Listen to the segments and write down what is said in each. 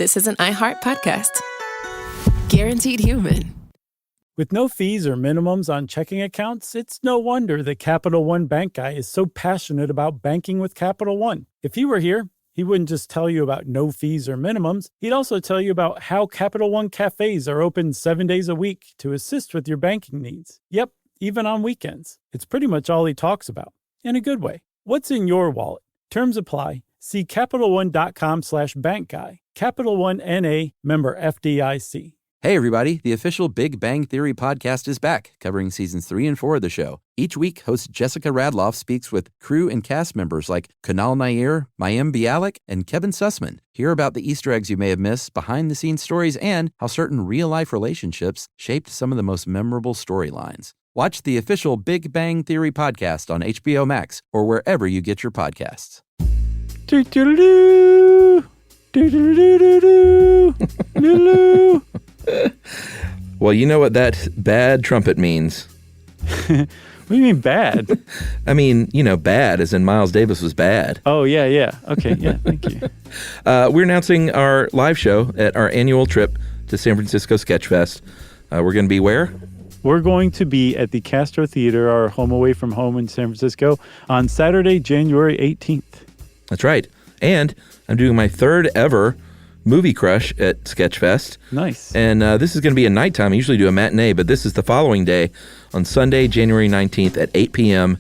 this is an iHeart podcast. Guaranteed human. With no fees or minimums on checking accounts, it's no wonder that Capital One Bank Guy is so passionate about banking with Capital One. If he were here, he wouldn't just tell you about no fees or minimums. He'd also tell you about how Capital One cafes are open 7 days a week to assist with your banking needs. Yep, even on weekends. It's pretty much all he talks about, in a good way. What's in your wallet? Terms apply. See CapitalOne.com/bankguy. Capital One N.A., member FDIC. Hey everybody, the official Big Bang Theory podcast is back, covering seasons 3 and 4 of the show. Each week, host Jessica Radloff speaks with crew and cast members like Kunal Nair, Mayim Bialik, and Kevin Sussman. Hear about the Easter eggs you may have missed, behind-the-scenes stories, and how certain real-life relationships shaped some of the most memorable storylines. Watch the official Big Bang Theory podcast on HBO Max or wherever you get your podcasts. Do-do-do-do. Do-do-do-do-do. Do-do. Well, you know what that bad trumpet means. What do you mean bad? I mean, bad as in Miles Davis was bad. Oh, yeah. Okay, yeah, thank you. We're announcing our live show at our annual trip to San Francisco Sketchfest. We're going to be where? We're going to be at the Castro Theater, our home away from home in San Francisco, on Saturday, January 18th. That's right. And I'm doing my third ever movie crush at Sketchfest. Nice. And this is going to be a nighttime. I usually do a matinee, but this is the following day on Sunday, January 19th at 8 p.m.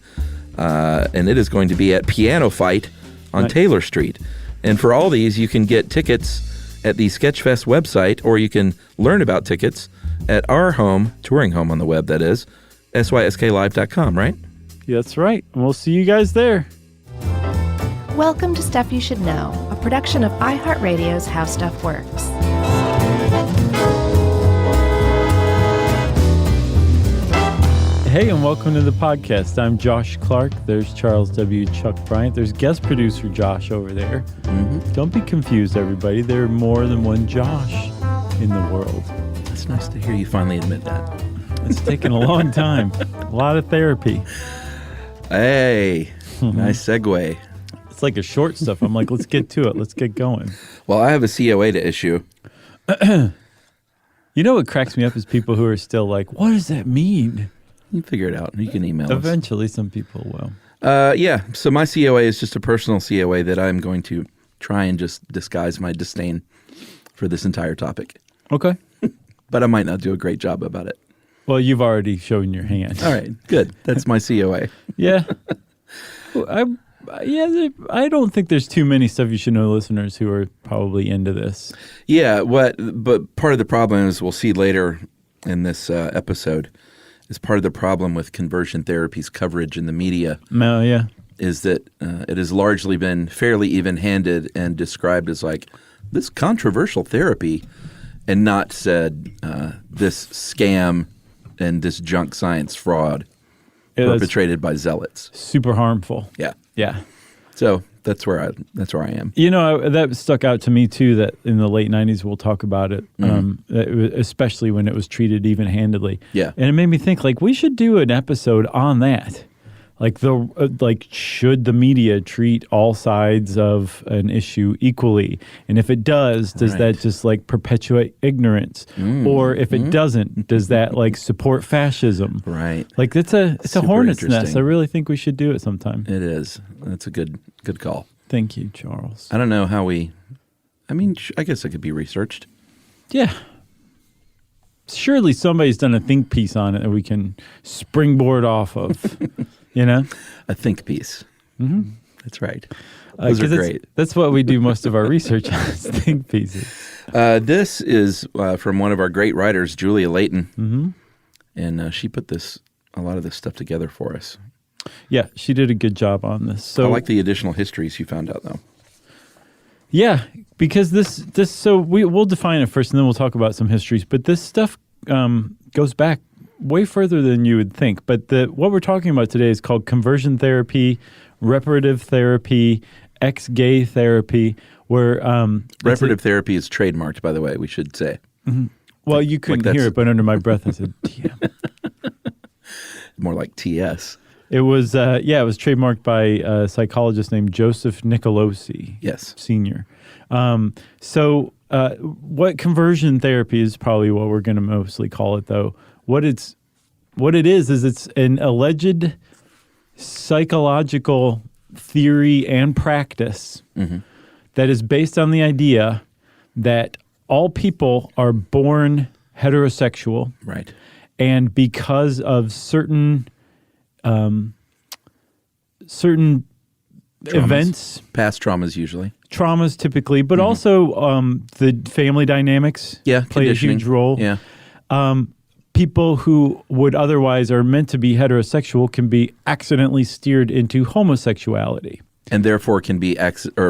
And it is going to be at Piano Fight on Taylor Street. And for all these, you can get tickets at the Sketchfest website, or you can learn about tickets at our home, touring home on the web, that is, sysklive.com, right? Yeah, that's right. And we'll see you guys there. Welcome to Stuff You Should Know, a production of iHeartRadio's How Stuff Works. Hey, and welcome to the podcast. I'm Josh Clark. There's Charles W. Chuck Bryant. There's guest producer Josh over there. Mm-hmm. Don't be confused, everybody. There are more than one Josh in the world. It's nice to hear you finally admit that. It's taken a long time. A lot of therapy. Hey, nice segue. It's like a short stuff. I'm like, let's get to it. Let's get going. Well, I have a COA to issue. You know what cracks me up is people who are still like, what does that mean? You figure it out. You can email us. Eventually, some people will. Yeah. So my COA is just a personal COA that I'm going to try and just disguise my disdain for this entire topic. Okay. But I might not do a great job about it. Well, you've already shown your hand. All right. Good. That's my COA. Yeah. I don't think there's too many Stuff You Should Know listeners who are probably into this. Yeah. But part of the problem, as we'll see later in this episode, is part of the problem with conversion therapy's coverage in the media. Yeah. Is that it has largely been fairly even-handed and described as like this controversial therapy, and not said this scam and this junk science fraud perpetrated by zealots. Super harmful. Yeah. Yeah. So that's where I am. You know, that stuck out to me too, that in the late 90s, we'll talk about it, especially when it was treated even-handedly. Yeah. And it made me think, like, we should do an episode on that. Like, should the media treat all sides of an issue equally? And if it does that just like perpetuate ignorance? Or if it doesn't, does that like support fascism? Right. Like it's a hornet's nest. I really think we should do it sometime. It is. That's a good call. Thank you, Charles. I don't know how I guess it could be researched. Yeah. Surely somebody's done a think piece on it that we can springboard off of. You know? A think piece. Mm-hmm. That's right. Those are great. That's what we do most of our research on, is think pieces. This is from one of our great writers, Julia Layton. Mm-hmm. And she put a lot of this stuff together for us. Yeah, she did a good job on this. So I like the additional histories you found out, though. Yeah, because we'll define it first, and then we'll talk about some histories. But this stuff goes back way further than you would think. But what we're talking about today is called conversion therapy, reparative therapy, ex-gay therapy, where reparative therapy is trademarked, by the way, we should say. Mm-hmm. Well, you couldn't hear it, but under my breath I said, damn. More like TS. It was trademarked by a psychologist named Joseph Nicolosi. Yes. Senior. So what conversion therapy is probably what we're going to mostly call it, though. What it is it's an alleged psychological theory and practice that is based on the idea that all people are born heterosexual. Right. And because of certain events, past traumas usually, traumas typically, but also the family dynamics play a huge role. Yeah. People who would otherwise are meant to be heterosexual can be accidentally steered into homosexuality. And therefore can be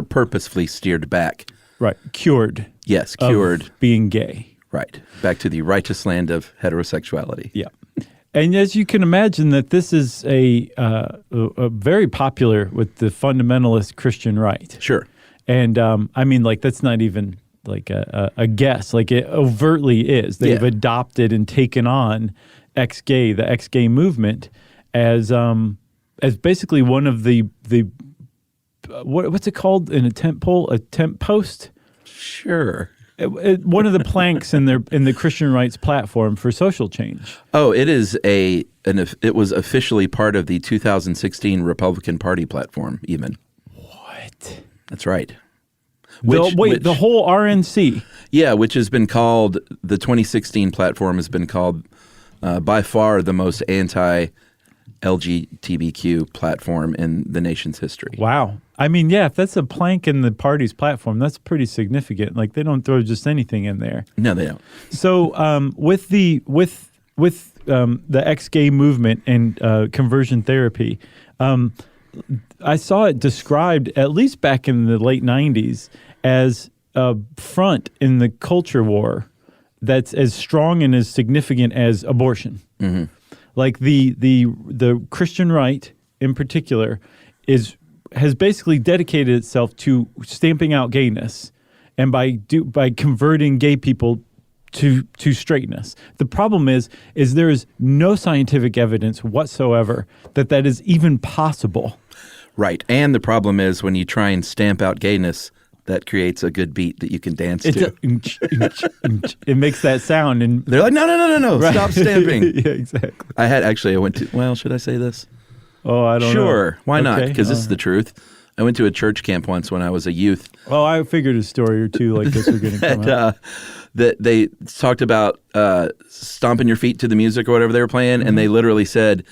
purposefully steered back. Right. Cured. Yes, cured. Of being gay. Right. Back to the righteous land of heterosexuality. Yeah. And as you can imagine, that this is a very popular with the fundamentalist Christian right. Sure. And I mean, like, that's not even like a guess. Like, it overtly is. They've adopted and taken on the ex-gay movement as basically one of the what's it called in a tent post? Sure. One of the planks in the Christian rights platform for social change. Oh, it is it was officially part of the 2016 Republican Party platform, even. What? That's right. The whole RNC. Yeah, which has been called, the 2016 platform has been called by far the most anti-LGBTQ platform in the nation's history. Wow. I mean, yeah, if that's a plank in the party's platform, that's pretty significant. Like, they don't throw just anything in there. No, they don't. So with the ex-gay movement and conversion therapy, I saw it described, at least back in the late 90s, as a front in the culture war that's as strong and as significant as abortion. Mm-hmm. Like the Christian right in particular has basically dedicated itself to stamping out gayness, and by converting gay people to straightness. The problem is there is no scientific evidence whatsoever that is even possible. Right. And the problem is when you try and stamp out gayness, that creates a good beat that you can dance to. It makes that sound. And they're like, no, right. Stop stamping. Yeah, exactly. I went to, should I say this? Oh, I don't know. Sure. Why not? Because this is the truth. I went to a church camp once when I was a youth. Oh, I figured a story or two like this were going to come out. That they talked about stomping your feet to the music or whatever they were playing, and they literally said,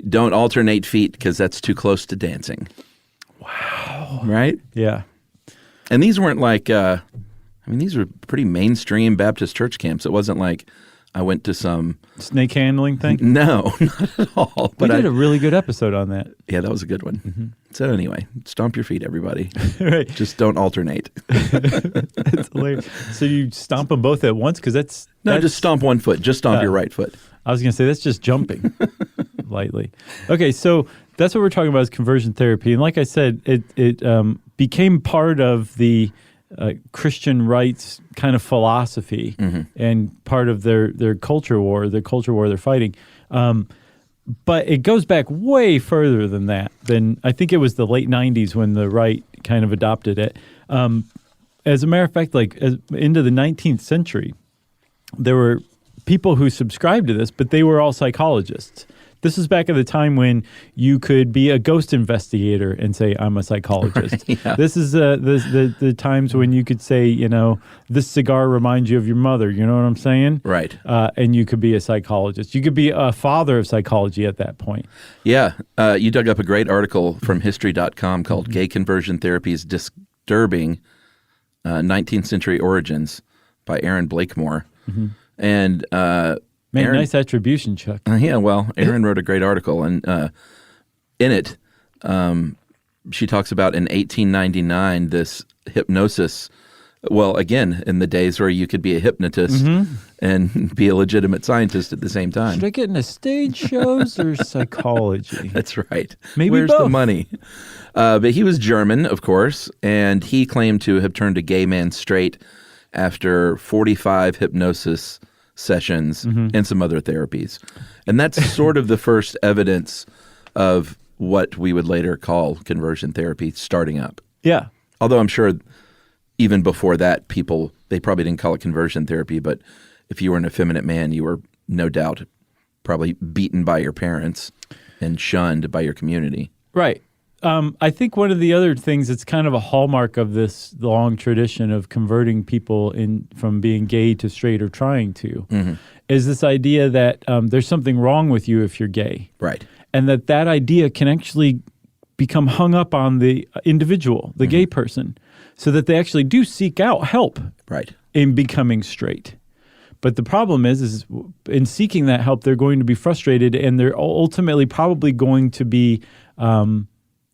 don't alternate feet because that's too close to dancing. Wow. Right? Yeah. And these weren't like, these were pretty mainstream Baptist church camps. It wasn't like I went to some snake handling thing. No, not at all. But we did a really good episode on that. Yeah, that was a good one. Mm-hmm. So anyway, stomp your feet, everybody. Right. Just don't alternate. That's hilarious. So you stomp them both at once? Because that's just stomp one foot. Just stomp your right foot. I was going to say that's just jumping lightly. Okay, so that's what we're talking about is conversion therapy, and like I said, it became part of the Christian rights kind of philosophy and part of their culture war they're fighting. But it goes back way further than that. I think it was the late 90s when the right kind of adopted it. As a matter of fact, into the 19th century, there were people who subscribed to this, but they were all psychologists. This is back at the time when you could be a ghost investigator and say, I'm a psychologist. Right, yeah. This is the times when you could say, this cigar reminds you of your mother. You know what I'm saying? Right. And you could be a psychologist. You could be a father of psychology at that point. Yeah. You dug up a great article from history.com called Gay Conversion Therapy's Disturbing 19th Century Origins by Aaron Blakemore. Mm-hmm. And Aaron, nice attribution, Chuck. Yeah, well, Aaron wrote a great article, and in it, she talks about in 1899 this hypnosis. Well, again, in the days where you could be a hypnotist and be a legitimate scientist at the same time. Should I get into stage shows or psychology? That's right. Maybe Where's both. The money? But he was German, of course, and he claimed to have turned a gay man straight after 45 hypnosis sessions and some other therapies. And that's sort of the first evidence of what we would later call conversion therapy starting up. Yeah. Although I'm sure even before that, people they probably didn't call it conversion therapy, but if you were an effeminate man, you were no doubt probably beaten by your parents and shunned by your community. Right. I think one of the other things that's kind of a hallmark of this long tradition of converting people from being gay to straight or trying to is this idea that there's something wrong with you if you're gay. Right. And that idea can actually become hung up on the individual, the gay person, so that they actually do seek out help in becoming straight. But the problem is in seeking that help, they're going to be frustrated, and they're ultimately probably going to be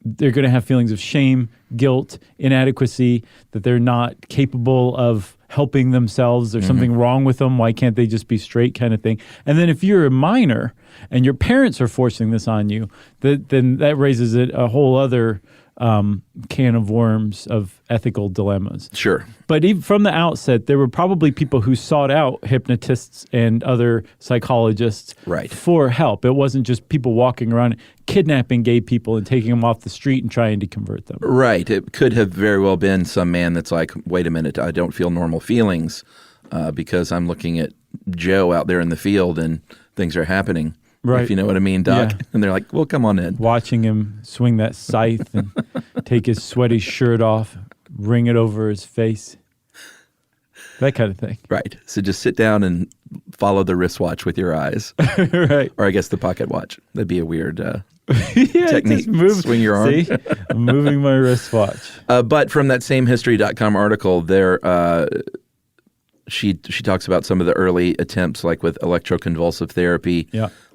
they're going to have feelings of shame, guilt, inadequacy, that they're not capable of helping themselves. There's something wrong with them. Why can't they just be straight, kind of thing? And then if you're a minor and your parents are forcing this on you, then that raises a whole other can of worms of ethical dilemmas. Sure. But even from the outset, there were probably people who sought out hypnotists and other psychologists for help. It wasn't just people walking around kidnapping gay people and taking them off the street and trying to convert them. Right. It could have very well been some man that's like, wait a minute, I don't feel normal feelings because I'm looking at Joe out there in the field and things are happening. Right. If you know what I mean, Doc. Yeah. And they're like, well, come on in. Watching him swing that scythe and take his sweaty shirt off, wring it over his face. That kind of thing. Right. So just sit down and follow the wristwatch with your eyes. Right. Or I guess the pocket watch. That'd be a weird yeah, technique. Just Swing your arm. See? I'm moving my wristwatch. But from that same History.com article, she talks about some of the early attempts, like with electroconvulsive therapy,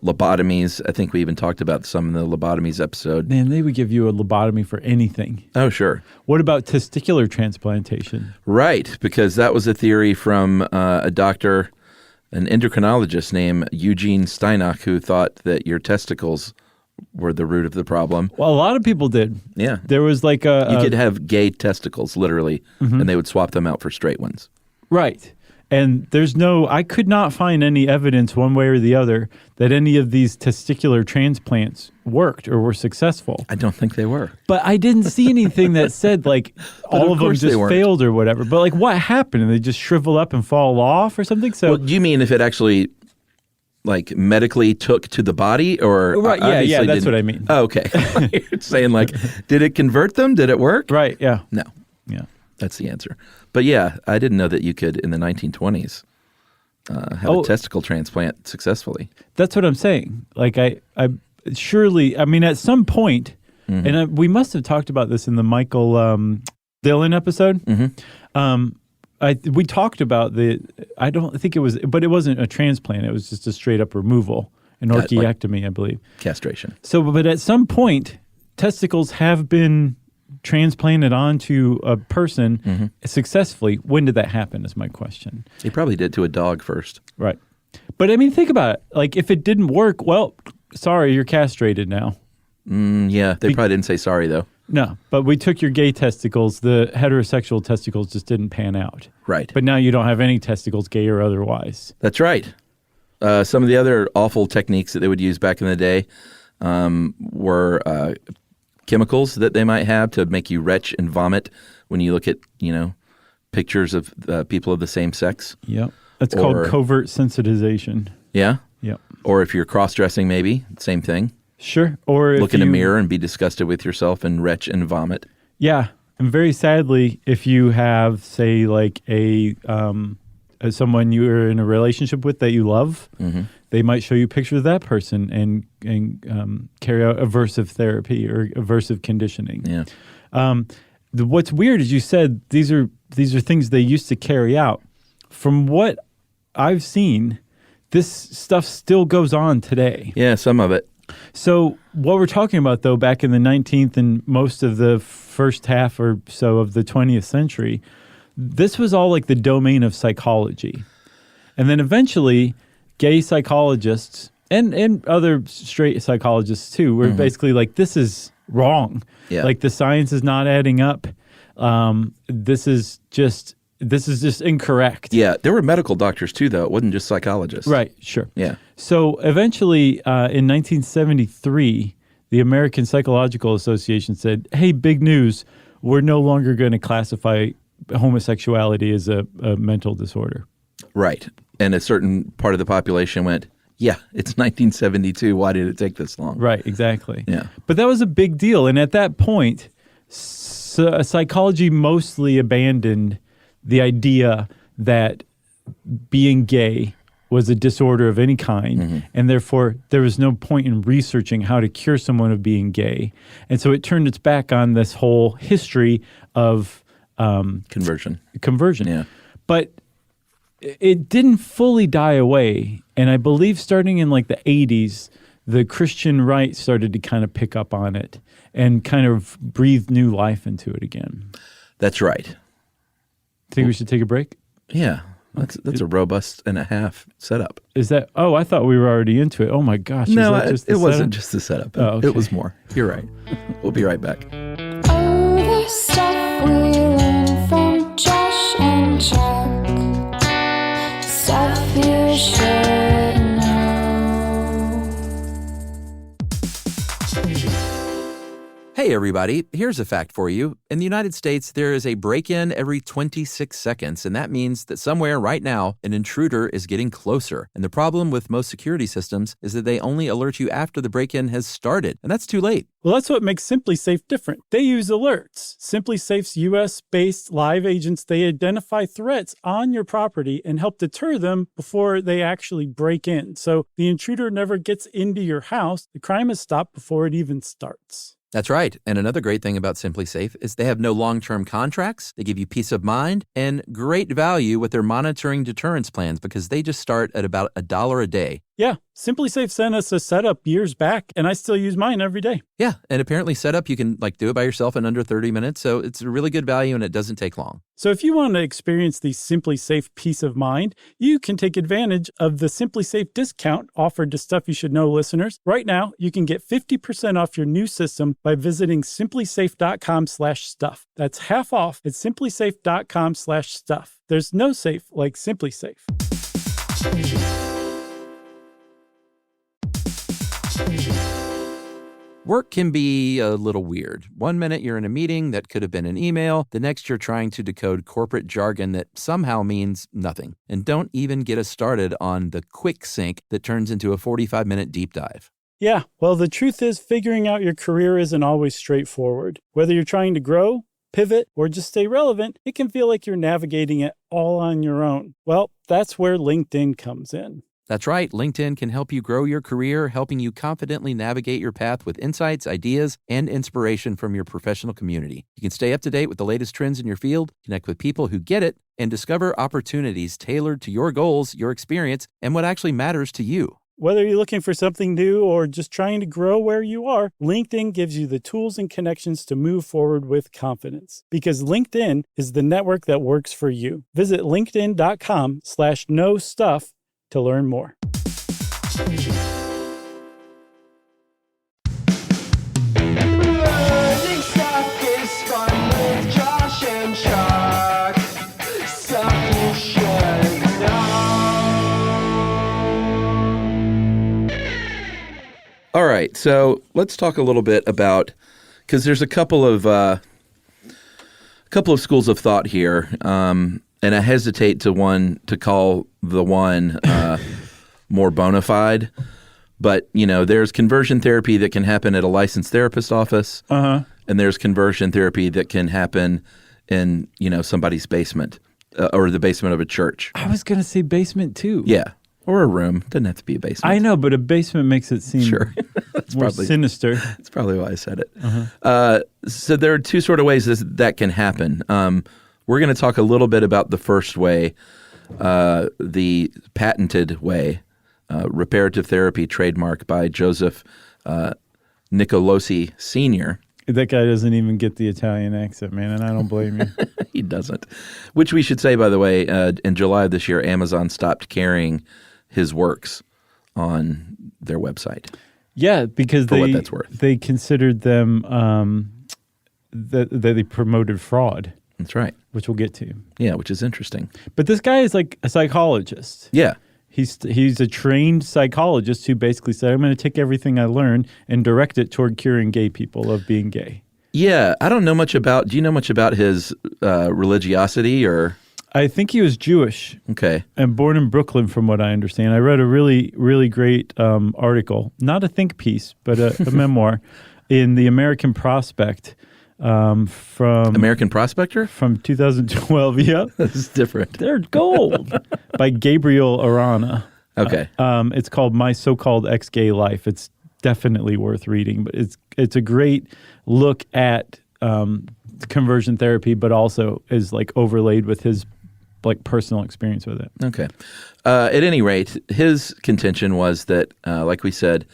lobotomies. I think we even talked about some in the lobotomies episode. Man, they would give you a lobotomy for anything. Oh, sure. What about testicular transplantation? Right, because that was a theory from a doctor, an endocrinologist named Eugene Steinach, who thought that your testicles were the root of the problem. Well, a lot of people did. Yeah. There was like you could have gay testicles, literally, and they would swap them out for straight ones. Right. And I could not find any evidence one way or the other that any of these testicular transplants worked or were successful. I don't think they were. But I didn't see anything that said like all of them just failed or whatever. But like what happened? And they just shrivel up and fall off or something? So, well, do you mean if it actually like medically took to the body or right, yeah, that's what I mean. Oh, okay. You're saying like, did it convert them? Did it work? Right, yeah. No. Yeah. That's the answer. But yeah, I didn't know that you could, in the 1920s, have a testicle transplant successfully. That's what I'm saying. Like I surely, I mean, at some point, and we must have talked about this in the Michael Dillon episode. We talked about I don't think it was, but it wasn't a transplant. It was just a straight up removal, an orchiectomy, I believe. Castration. So, but at some point, testicles have been transplanted onto a person successfully. When did that happen is my question. He probably did to a dog first. Right. But I mean, think about it. Like if it didn't work, well, sorry, you're castrated now. Yeah, they probably didn't say sorry though. No, but we took your gay testicles. The heterosexual testicles just didn't pan out. Right. But now you don't have any testicles, gay or otherwise. That's right. Some of the other awful techniques that they would use back in the day were chemicals that they might have to make you retch and vomit when you look at, pictures of people of the same sex. Yep. That's called covert sensitization. Yeah? Yep. Or if you're cross-dressing maybe, same thing. Sure. Or look in a mirror and be disgusted with yourself and retch and vomit. Yeah. And very sadly, if you have, say, like someone you're in a relationship with that you love, they might show you pictures of that person and carry out aversive therapy or aversive conditioning. Yeah. What's weird is you said these are things they used to carry out. From what I've seen, this stuff still goes on today. Yeah, some of it. So what we're talking about, though, back in the 19th and most of the first half or so of the 20th century, this was all like the domain of psychology. And then eventually gay psychologists and other straight psychologists too were basically like, this is wrong. Yeah. Like the science is not adding up. This is just incorrect. Yeah, there were medical doctors too, though. It wasn't just psychologists. Right, sure. Yeah. So eventually in 1973, the American Psychological Association said, hey, big news, we're no longer going to classify homosexuality is a mental disorder. Right. And a certain part of the population went, yeah, it's 1972. Why did it take this long? Right, exactly. Yeah. But that was a big deal. And at that point, psychology mostly abandoned the idea that being gay was a disorder of any kind, and therefore there was no point in researching how to cure someone of being gay. And so it turned its back on this whole history of Conversion. Yeah. But it didn't fully die away. And I believe starting in like the 80s, the Christian right started to kind of pick up on it and kind of breathe new life into it again. That's right. Think we should take a break? Yeah. That's a robust and a half setup. Is that? Oh, I thought we were already into it. Oh my gosh! No, is that just the it wasn't setup? just the setup. Oh, okay. It was more. You're right. We'll be right back. All the stuff we learned from Josh and Chuck. Stuff you should know. Hey, everybody, here's a fact for you. In the United States, there is a break-in every 26 seconds, and that means that somewhere right now, an intruder is getting closer. And the problem with most security systems is that they only alert you after the break-in has started, and that's too late. Well, that's what makes SimpliSafe different. They use alerts. SimpliSafe's U.S.-based live agents, they identify threats on your property and help deter them before they actually break in. So the intruder never gets into your house. The crime is stopped before it even starts. That's right. And another great thing about SimpliSafe is they have no long-term contracts. They give you peace of mind and great value with their monitoring deterrence plans because they just start at about $1 a day. Yeah, SimpliSafe sent us a setup years back, and I still use mine every day. Yeah, and apparently setup, you can do it by yourself in under 30 minutes. So it's a really good value and it doesn't take long. So if you want to experience the SimpliSafe peace of mind, you can take advantage of the SimpliSafe discount offered to Stuff You Should Know listeners. Right now, you can get 50% off your new system by visiting simplisafe.com/stuff. That's half off at simplisafe.com/stuff. There's no safe like SimpliSafe. Work can be a little weird. One minute you're in a meeting that could have been an email. The next you're trying to decode corporate jargon that somehow means nothing. And don't even get us started on the quick sync that turns into a 45-minute deep dive. Yeah, well, the truth is figuring out your career isn't always straightforward. Whether you're trying to grow, pivot, or just stay relevant, it can feel like you're navigating it all on your own. Well, that's where LinkedIn comes in. That's right. LinkedIn can help you grow your career, helping you confidently navigate your path with insights, ideas, and inspiration from your professional community. You can stay up to date with the latest trends in your field, connect with people who get it, and discover opportunities tailored to your goals, your experience, and what actually matters to you. Whether you're looking for something new or just trying to grow where you are, LinkedIn gives you the tools and connections to move forward with confidence. Because LinkedIn is the network that works for you. Visit linkedin.com/knowstuff to learn more. Learning stuff is fun with Josh and Chuck. Stuff you should know. All right, so let's talk a little bit about, because there's a couple of schools of thought here, and I hesitate to call the one more bona fide, but there's conversion therapy that can happen at a licensed therapist office, and there's conversion therapy that can happen in somebody's basement or the basement of a church. I was going to say basement too. Yeah. Or a room. Doesn't have to be a basement. I know, but a basement makes it seem sure. That's more probably sinister. That's probably why I said it. So there are two sort of ways that can happen. We're going to talk a little bit about the first way, the patented way, reparative therapy trademark by Joseph Nicolosi Sr. That guy doesn't even get the Italian accent, man, and I don't blame you. He doesn't. Which we should say, by the way, in July of this year, Amazon stopped carrying his works on their website. Yeah, because what that's worth. They considered them that they promoted fraud. That's right. Which we'll get to. Yeah, which is interesting. But this guy is like a psychologist. Yeah. He's a trained psychologist who basically said, I'm going to take everything I learned and direct it toward curing gay people of being gay. Yeah, I don't know much about. Do you know much about his religiosity or? I think he was Jewish. Okay. And born in Brooklyn, from what I understand. I read a really, really great article, not a think piece, but a memoir in the American Prospect from American Prospector from 2012. Yeah, this is different. They're gold by Gabriel Arana. Okay. It's called My So-Called Ex-Gay Life. It's definitely worth reading, but it's a great look at conversion therapy, but also is like overlaid with his like personal experience with it. Okay. At any rate, his contention was that, like we said,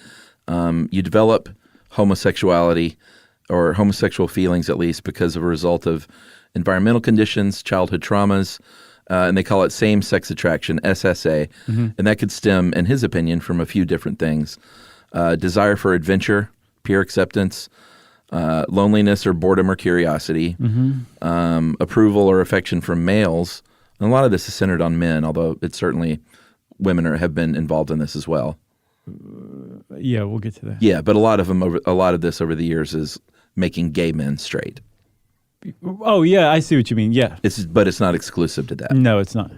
you develop homosexuality or homosexual feelings, at least, because of a result of environmental conditions, childhood traumas, and they call it same-sex attraction, SSA. And that could stem, in his opinion, from a few different things. Desire for adventure, peer acceptance, loneliness or boredom or curiosity, approval or affection from males. And a lot of this is centered on men, although it's certainly women have been involved in this as well. Yeah, we'll get to that. Yeah, but a lot of this over the years is making gay men straight. Oh, yeah, I see what you mean. Yeah. But it's not exclusive to that. No, it's not.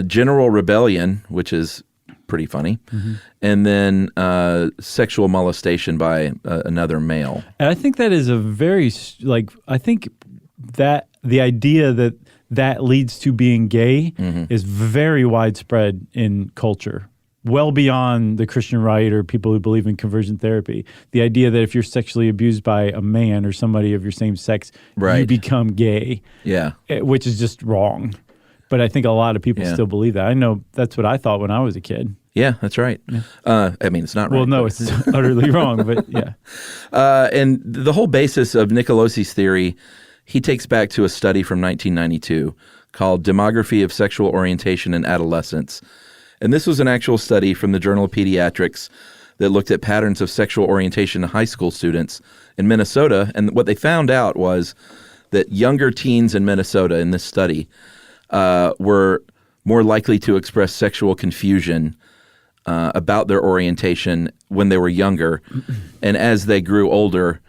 General rebellion, which is pretty funny, and then sexual molestation by another male. And I think that is a very, I think that the idea that leads to being gay is very widespread in culture, well beyond the Christian right or people who believe in conversion therapy. The idea that if you're sexually abused by a man or somebody of your same sex, you become gay, which is just wrong. But I think a lot of people still believe that. I know that's what I thought when I was a kid. Yeah, that's right. I mean, it's not right. Well, no, it's utterly wrong, but yeah. And the whole basis of Nicolosi's theory, he takes back to a study from 1992 called Demography of Sexual Orientation in Adolescence. And this was an actual study from the Journal of Pediatrics that looked at patterns of sexual orientation in high school students in Minnesota. And what they found out was that younger teens in Minnesota in this study were more likely to express sexual confusion about their orientation when they were younger. And as they grew older,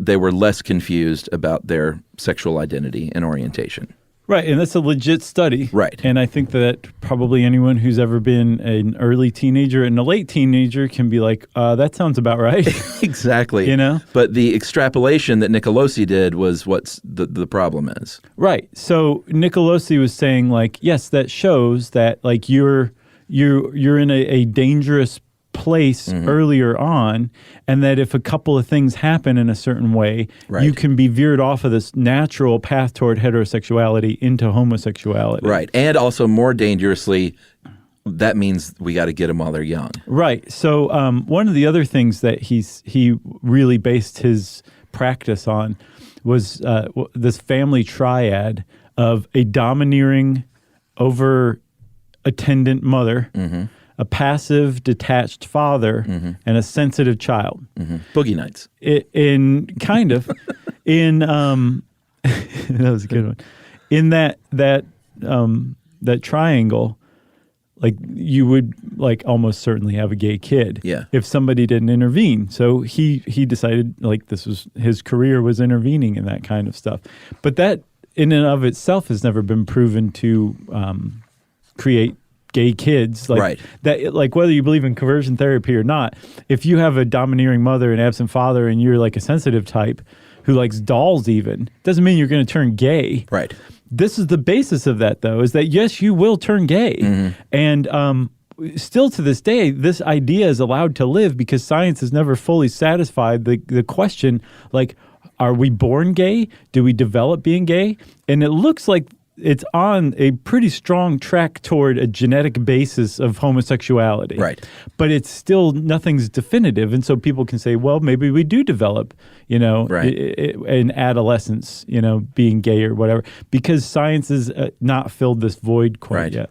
they were less confused about their sexual identity and orientation. Right, and that's a legit study. Right. And I think that probably anyone who's ever been an early teenager and a late teenager can be like, that sounds about right. Exactly. You know? But the extrapolation that Nicolosi did was what's the problem is. Right. So Nicolosi was saying, like, yes, that shows that, like, you're in a dangerous place earlier on, and that if a couple of things happen in a certain way, you can be veered off of this natural path toward heterosexuality into homosexuality. Right. And also more dangerously, that means we got to get them while they're young. Right. So one of the other things that he really based his practice on was this family triad of a domineering, over-attendant mother, a passive, detached father, and a sensitive child. Boogie Nights. In that was a good one. In that triangle, like, you would like almost certainly have a gay kid. Yeah. If somebody didn't intervene. So he decided, like, this was his career was intervening in that kind of stuff. But that in and of itself has never been proven to create gay kids, like that, like whether you believe in conversion therapy or not. If you have a domineering mother and absent father, and you're like a sensitive type who likes dolls, even doesn't mean you're going to turn gay. Right. This is the basis of that, though, is that yes, you will turn gay, and still to this day, this idea is allowed to live because science has never fully satisfied the question, like, are we born gay? Do we develop being gay? And it looks like it's on a pretty strong track toward a genetic basis of homosexuality. Right. But it's still, nothing's definitive. And so people can say, well, maybe we do develop, in adolescence, being gay or whatever, because science has not filled this void quite yet.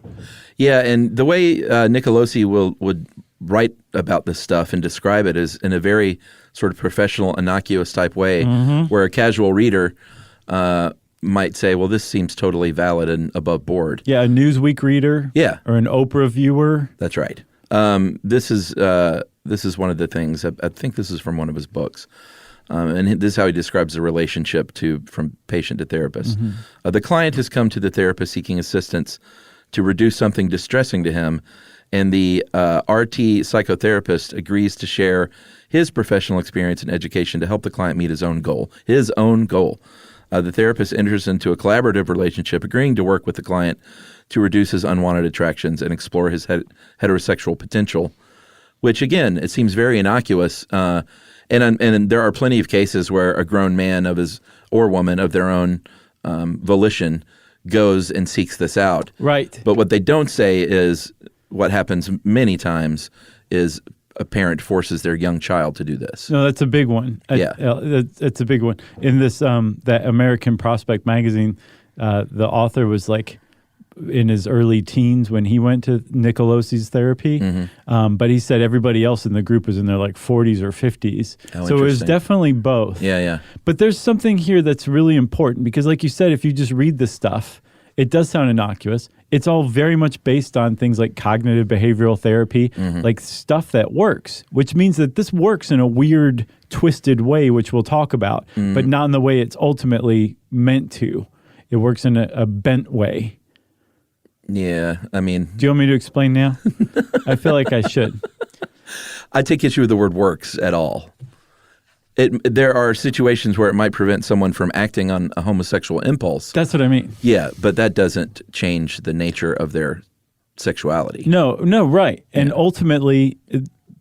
Yeah, and the way Nicolosi would write about this stuff and describe it is in a very sort of professional, innocuous type way, where a casual reader might say, well, this seems totally valid and above board. Yeah, a Newsweek reader. Yeah. Or an Oprah viewer. That's right. This is one of the things, I think this is from one of his books. And this is how he describes the relationship from patient to therapist. The client has come to the therapist seeking assistance to reduce something distressing to him, and the RT psychotherapist agrees to share his professional experience and education to help the client meet his own goal. The therapist enters into a collaborative relationship, agreeing to work with the client to reduce his unwanted attractions and explore his heterosexual potential, which, again, it seems very innocuous. And there are plenty of cases where a grown man or woman of their own volition goes and seeks this out. Right. But what they don't say is what happens many times is a parent forces their young child to do this. No, that's a big one. It's a big one. In this that American Prospect magazine, the author was like in his early teens when he went to Nicolosi's therapy. But he said everybody else in the group was in their like 40s or 50s. So it was definitely both. Yeah. But there's something here that's really important because, like you said, if you just read this stuff, it does sound innocuous. It's all very much based on things like cognitive behavioral therapy, like stuff that works, which means that this works in a weird, twisted way, which we'll talk about, but not in the way it's ultimately meant to. It works in a bent way. Yeah, I mean... Do you want me to explain now? I feel like I should. I take issue with the word works at all. There are situations where it might prevent someone from acting on a homosexual impulse. That's what I mean. Yeah, but that doesn't change the nature of their sexuality. No, right. And ultimately,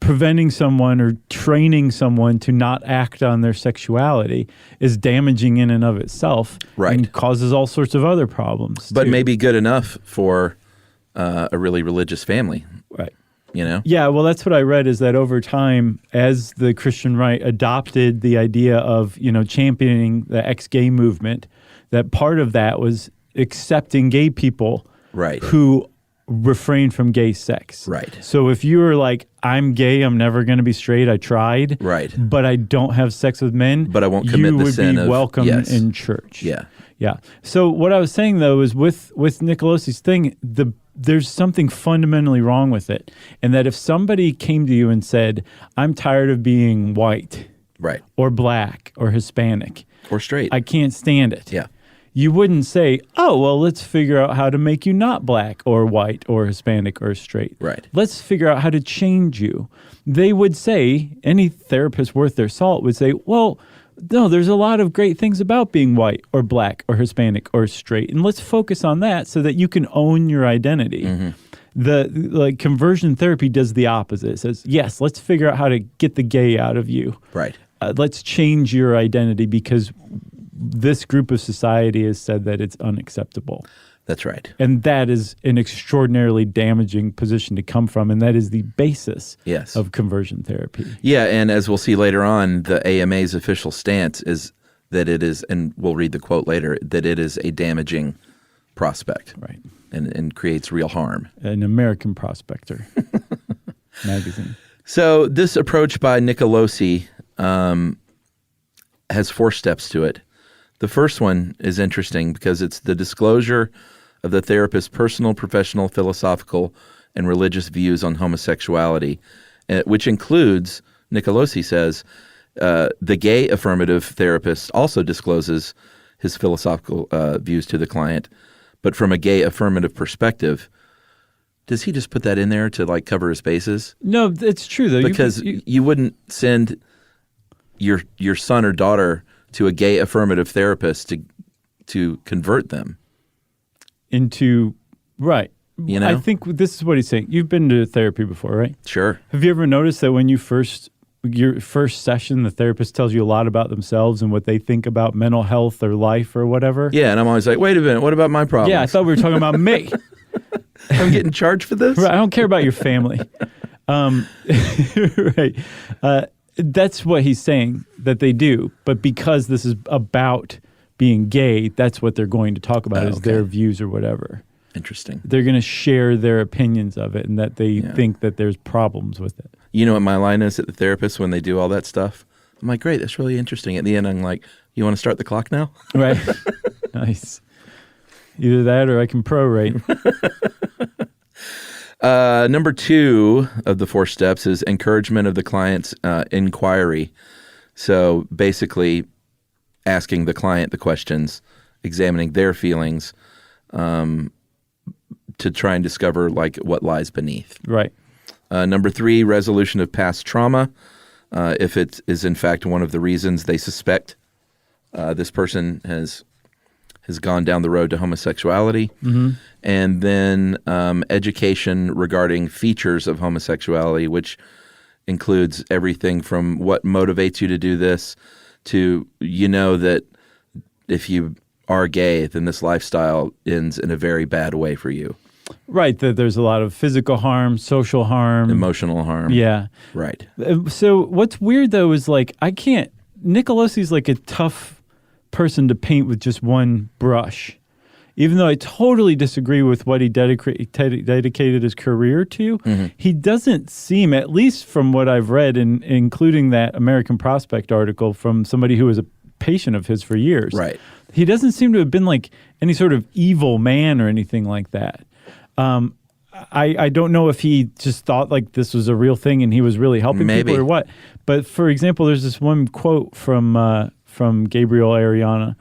preventing someone or training someone to not act on their sexuality is damaging in and of itself. Right. And causes all sorts of other problems. But too. maybe good enough for a really religious family. Right. You know? Yeah, well, that's what I read is that over time, as the Christian right adopted the idea of, championing the ex-gay movement, that part of that was accepting gay people who refrain from gay sex. Right. So if you were like, I'm gay, I'm never going to be straight, I tried, but I don't have sex with men, but I won't commit the sin you would be welcome in church. Yeah. So what I was saying, though, is with Nicolosi's thing, there's something fundamentally wrong with it. And that if somebody came to you and said, I'm tired of being white or black or Hispanic or straight, I can't stand it. Yeah. You wouldn't say, oh, well, let's figure out how to make you not black or white or Hispanic or straight. Right. Let's figure out how to change you. They would say, any therapist worth their salt would say, well, no, there's a lot of great things about being white or black or Hispanic or straight. And let's focus on that so that you can own your identity. The conversion therapy does the opposite. It says, yes, let's figure out how to get the gay out of you. Right. Let's change your identity because this group of society has said that it's unacceptable. That's right. And that is an extraordinarily damaging position to come from, and that is the basis of conversion therapy. Yeah, and as we'll see later on, the AMA's official stance is that it is, and we'll read the quote later, that it is a damaging prospect. Right. And creates real harm. An American Prospector magazine. So this approach by Nicolosi has 4 steps to it. The first one is interesting because it's the disclosure of the therapist's personal, professional, philosophical, and religious views on homosexuality, which includes, Nicolosi says, the gay affirmative therapist also discloses his philosophical views to the client, but from a gay affirmative perspective. Does he just put that in there to cover his bases? No, it's true though. Because you wouldn't send your son or daughter to a gay affirmative therapist to convert them into right. I think this is what he's saying. You've been to therapy before, right? Sure. Have you ever noticed that when your first session, the therapist tells you a lot about themselves and what they think about mental health or life or whatever? Yeah, and I'm always like, wait a minute, what about my problems? Yeah, I thought we were talking about me. I'm getting charged for this? Right, I don't care about your family. Right. That's what he's saying that they do. But because this is about being gay, that's what they're going to talk about is their views or whatever. Interesting. They're going to share their opinions of it and that they think that there's problems with it. You know what my line is at the therapist when they do all that stuff? I'm like, great, that's really interesting. At the end, I'm like, you want to start the clock now? Right. Nice. Either that or I can prorate. Number 2 of the 4 steps is encouragement of the client's inquiry. So basically asking the client the questions, examining their feelings, to try and discover like what lies beneath. Right. Number 3, resolution of past trauma. If it is in fact one of the reasons they suspect this person has gone down the road to homosexuality. And then education regarding features of homosexuality, which includes everything from what motivates you to do this to, that if you are gay, then this lifestyle ends in a very bad way for you. Right, that there's a lot of physical harm, social harm. Emotional harm. Yeah. Right. So what's weird, though, is like Nicolosi's like a tough person to paint with just one brush. Even though I totally disagree with what he dedicated his career to, he doesn't seem, at least from what I've read, including that American Prospect article from somebody who was a patient of his for years. Right. He doesn't seem to have been like any sort of evil man or anything like that. I don't know if he just thought like this was a real thing and he was really helping people or what. But for example, there's this one quote from Gabriel Ariana,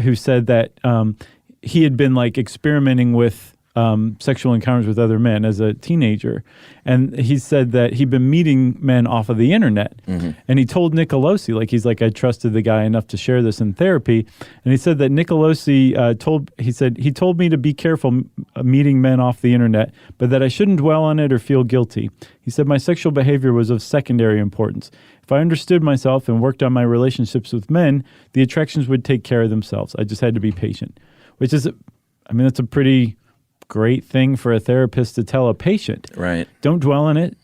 who said that he had been like experimenting with sexual encounters with other men as a teenager. And he said that he'd been meeting men off of the internet. And he told Nicolosi, I trusted the guy enough to share this in therapy. And he said that Nicolosi he told me to be careful meeting men off the internet, but that I shouldn't dwell on it or feel guilty. He said my sexual behavior was of secondary importance. If I understood myself and worked on my relationships with men, the attractions would take care of themselves. I just had to be patient, which is, that's a pretty great thing for a therapist to tell a patient. Right. Don't dwell on it.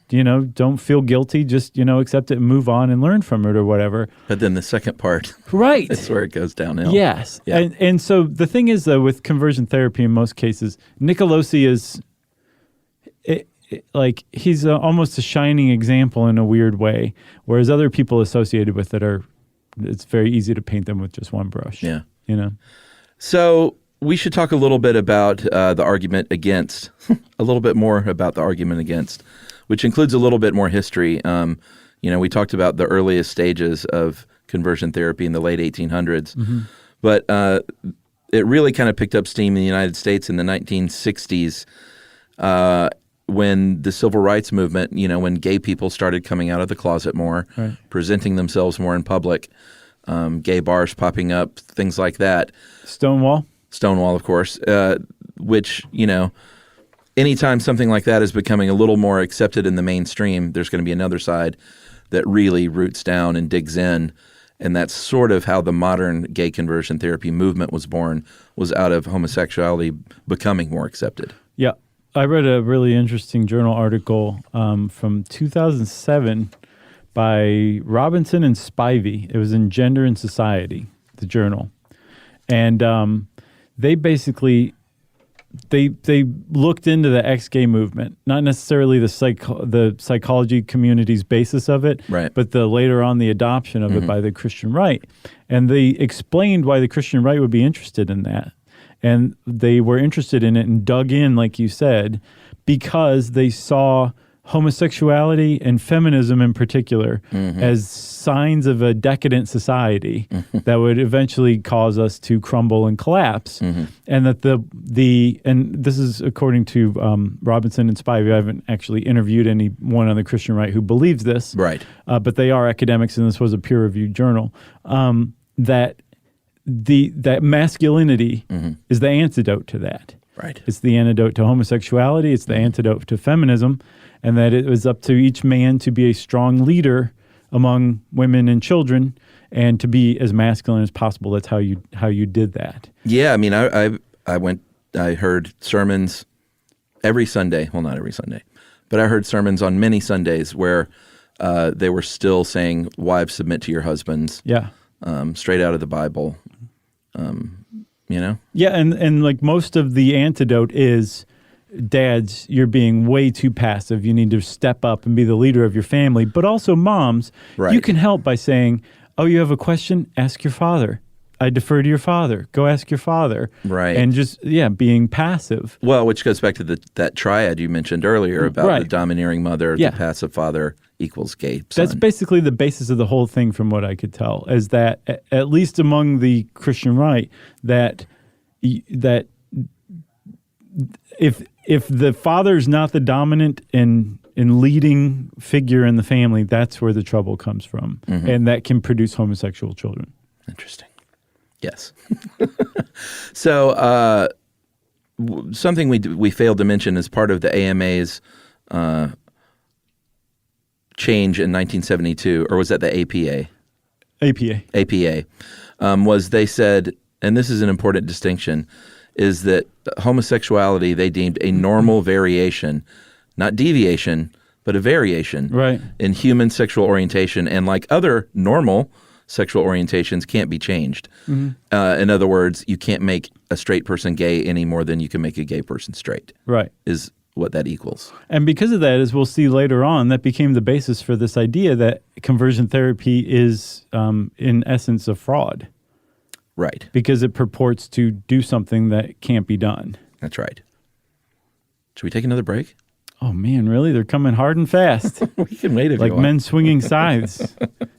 Don't feel guilty. Just, accept it and move on and learn from it or whatever. But then the second part. Right. That's where it goes downhill. Yes. Yeah. And so the thing is, though, with conversion therapy in most cases, Nicolosi is he's almost a shining example in a weird way, whereas other people associated with it it's very easy to paint them with just one brush. Yeah. So we should talk a little bit about the argument against, a little bit more about the argument against, which includes a little bit more history. We talked about the earliest stages of conversion therapy in the late 1800s, but it really kind of picked up steam in the United States in the 1960s when the civil rights movement, when gay people started coming out of the closet more, right. presenting themselves more in public, gay bars popping up, things like that. Stonewall, of course, which, anytime something like that is becoming a little more accepted in the mainstream, there's going to be another side that really roots down and digs in. And that's sort of how the modern gay conversion therapy movement was born, was out of homosexuality becoming more accepted. Yeah. I read a really interesting journal article from 2007 by Robinson and Spivey. It was in Gender and Society, the journal. And they basically they looked into the ex-gay movement, not necessarily the psychology community's basis of it, right. but later on the adoption of it by the Christian right. And they explained why the Christian right would be interested in that. And they were interested in it and dug in, like you said, because they saw homosexuality and feminism in particular as signs of a decadent society that would eventually cause us to crumble and collapse. And that and this is according to Robinson and Spivey. I haven't actually interviewed anyone on the Christian right who believes this, right? But they are academics, and this was a peer-reviewed journal. That masculinity is the antidote to that. Right. It's the antidote to homosexuality. It's the antidote to feminism, and that it was up to each man to be a strong leader among women and children, and to be as masculine as possible. That's how you did that. Yeah, I heard sermons every Sunday. Well, not every Sunday, but I heard sermons on many Sundays where they were still saying, "Wives, submit to your husbands." Yeah. Straight out of the Bible. Yeah, and like most of the antidote is, dads, you're being way too passive. You need to step up and be the leader of your family. But also moms, right. You can help by saying, oh, you have a question? Ask your father. I defer to your father. Go ask your father. Right. And just, being passive. Well, which goes back to that triad you mentioned earlier about the domineering mother, the passive father equals gay son. That's basically the basis of the whole thing from what I could tell, is that, at least among the Christian right, that if the father's not the dominant and leading figure in the family, that's where the trouble comes from. Mm-hmm. And that can produce homosexual children. Interesting. Yes. So something we failed to mention as part of the AMA's change in 1972, or was that the APA? APA, was they said, and this is an important distinction, is that homosexuality they deemed a normal variation, not deviation, but a variation in human sexual orientation, and like other normal sexual orientations can't be changed. Mm-hmm. In other words, you can't make a straight person gay any more than you can make a gay person straight. Right. Is what that equals. And because of that, as we'll see later on, that became the basis for this idea that conversion therapy is, in essence, a fraud. Right. Because it purports to do something that can't be done. That's right. Should we take another break? Oh, man, really? They're coming hard and fast. We can wait if like you want. men swinging scythes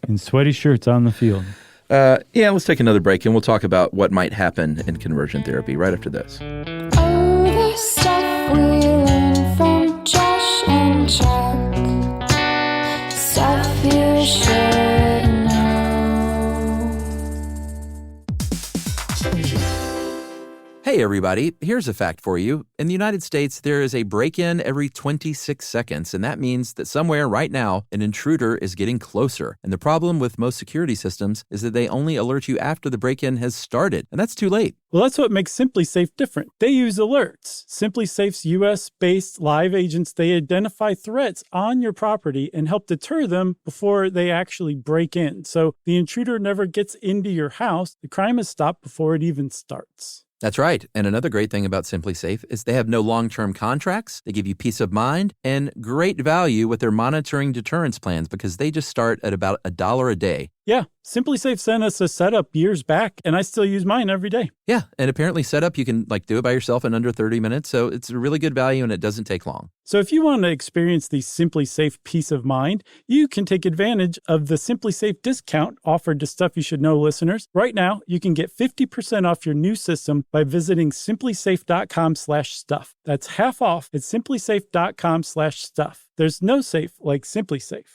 in sweaty shirts on the field. Let's take another break, and we'll talk about what might happen in conversion therapy right after this. Oh, the stuff we learn from Josh and Chuck. Stuff you should know. Hey everybody, here's a fact for you. In the United States, there is a break-in every 26 seconds, and that means that somewhere right now, an intruder is getting closer. And the problem with most security systems is that they only alert you after the break-in has started, and that's too late. Well, that's what makes SimpliSafe different. They use alerts. SimpliSafe's U.S.-based live agents, they identify threats on your property and help deter them before they actually break in. So the intruder never gets into your house. The crime is stopped before it even starts. That's right. And another great thing about SimpliSafe is they have no long-term contracts. They give you peace of mind and great value with their monitoring deterrence plans because they just start at about $1 a day. Yeah, SimpliSafe sent us a setup years back, and I still use mine every day. Yeah, and apparently setup, you can do it by yourself in under 30 minutes, so it's a really good value and it doesn't take long. So if you want to experience the SimpliSafe peace of mind, you can take advantage of the SimpliSafe discount offered to Stuff You Should Know listeners. Right now, you can get 50% off your new system by visiting simplisafe.com/stuff. That's half off at simplisafe.com/stuff. There's no safe like SimpliSafe.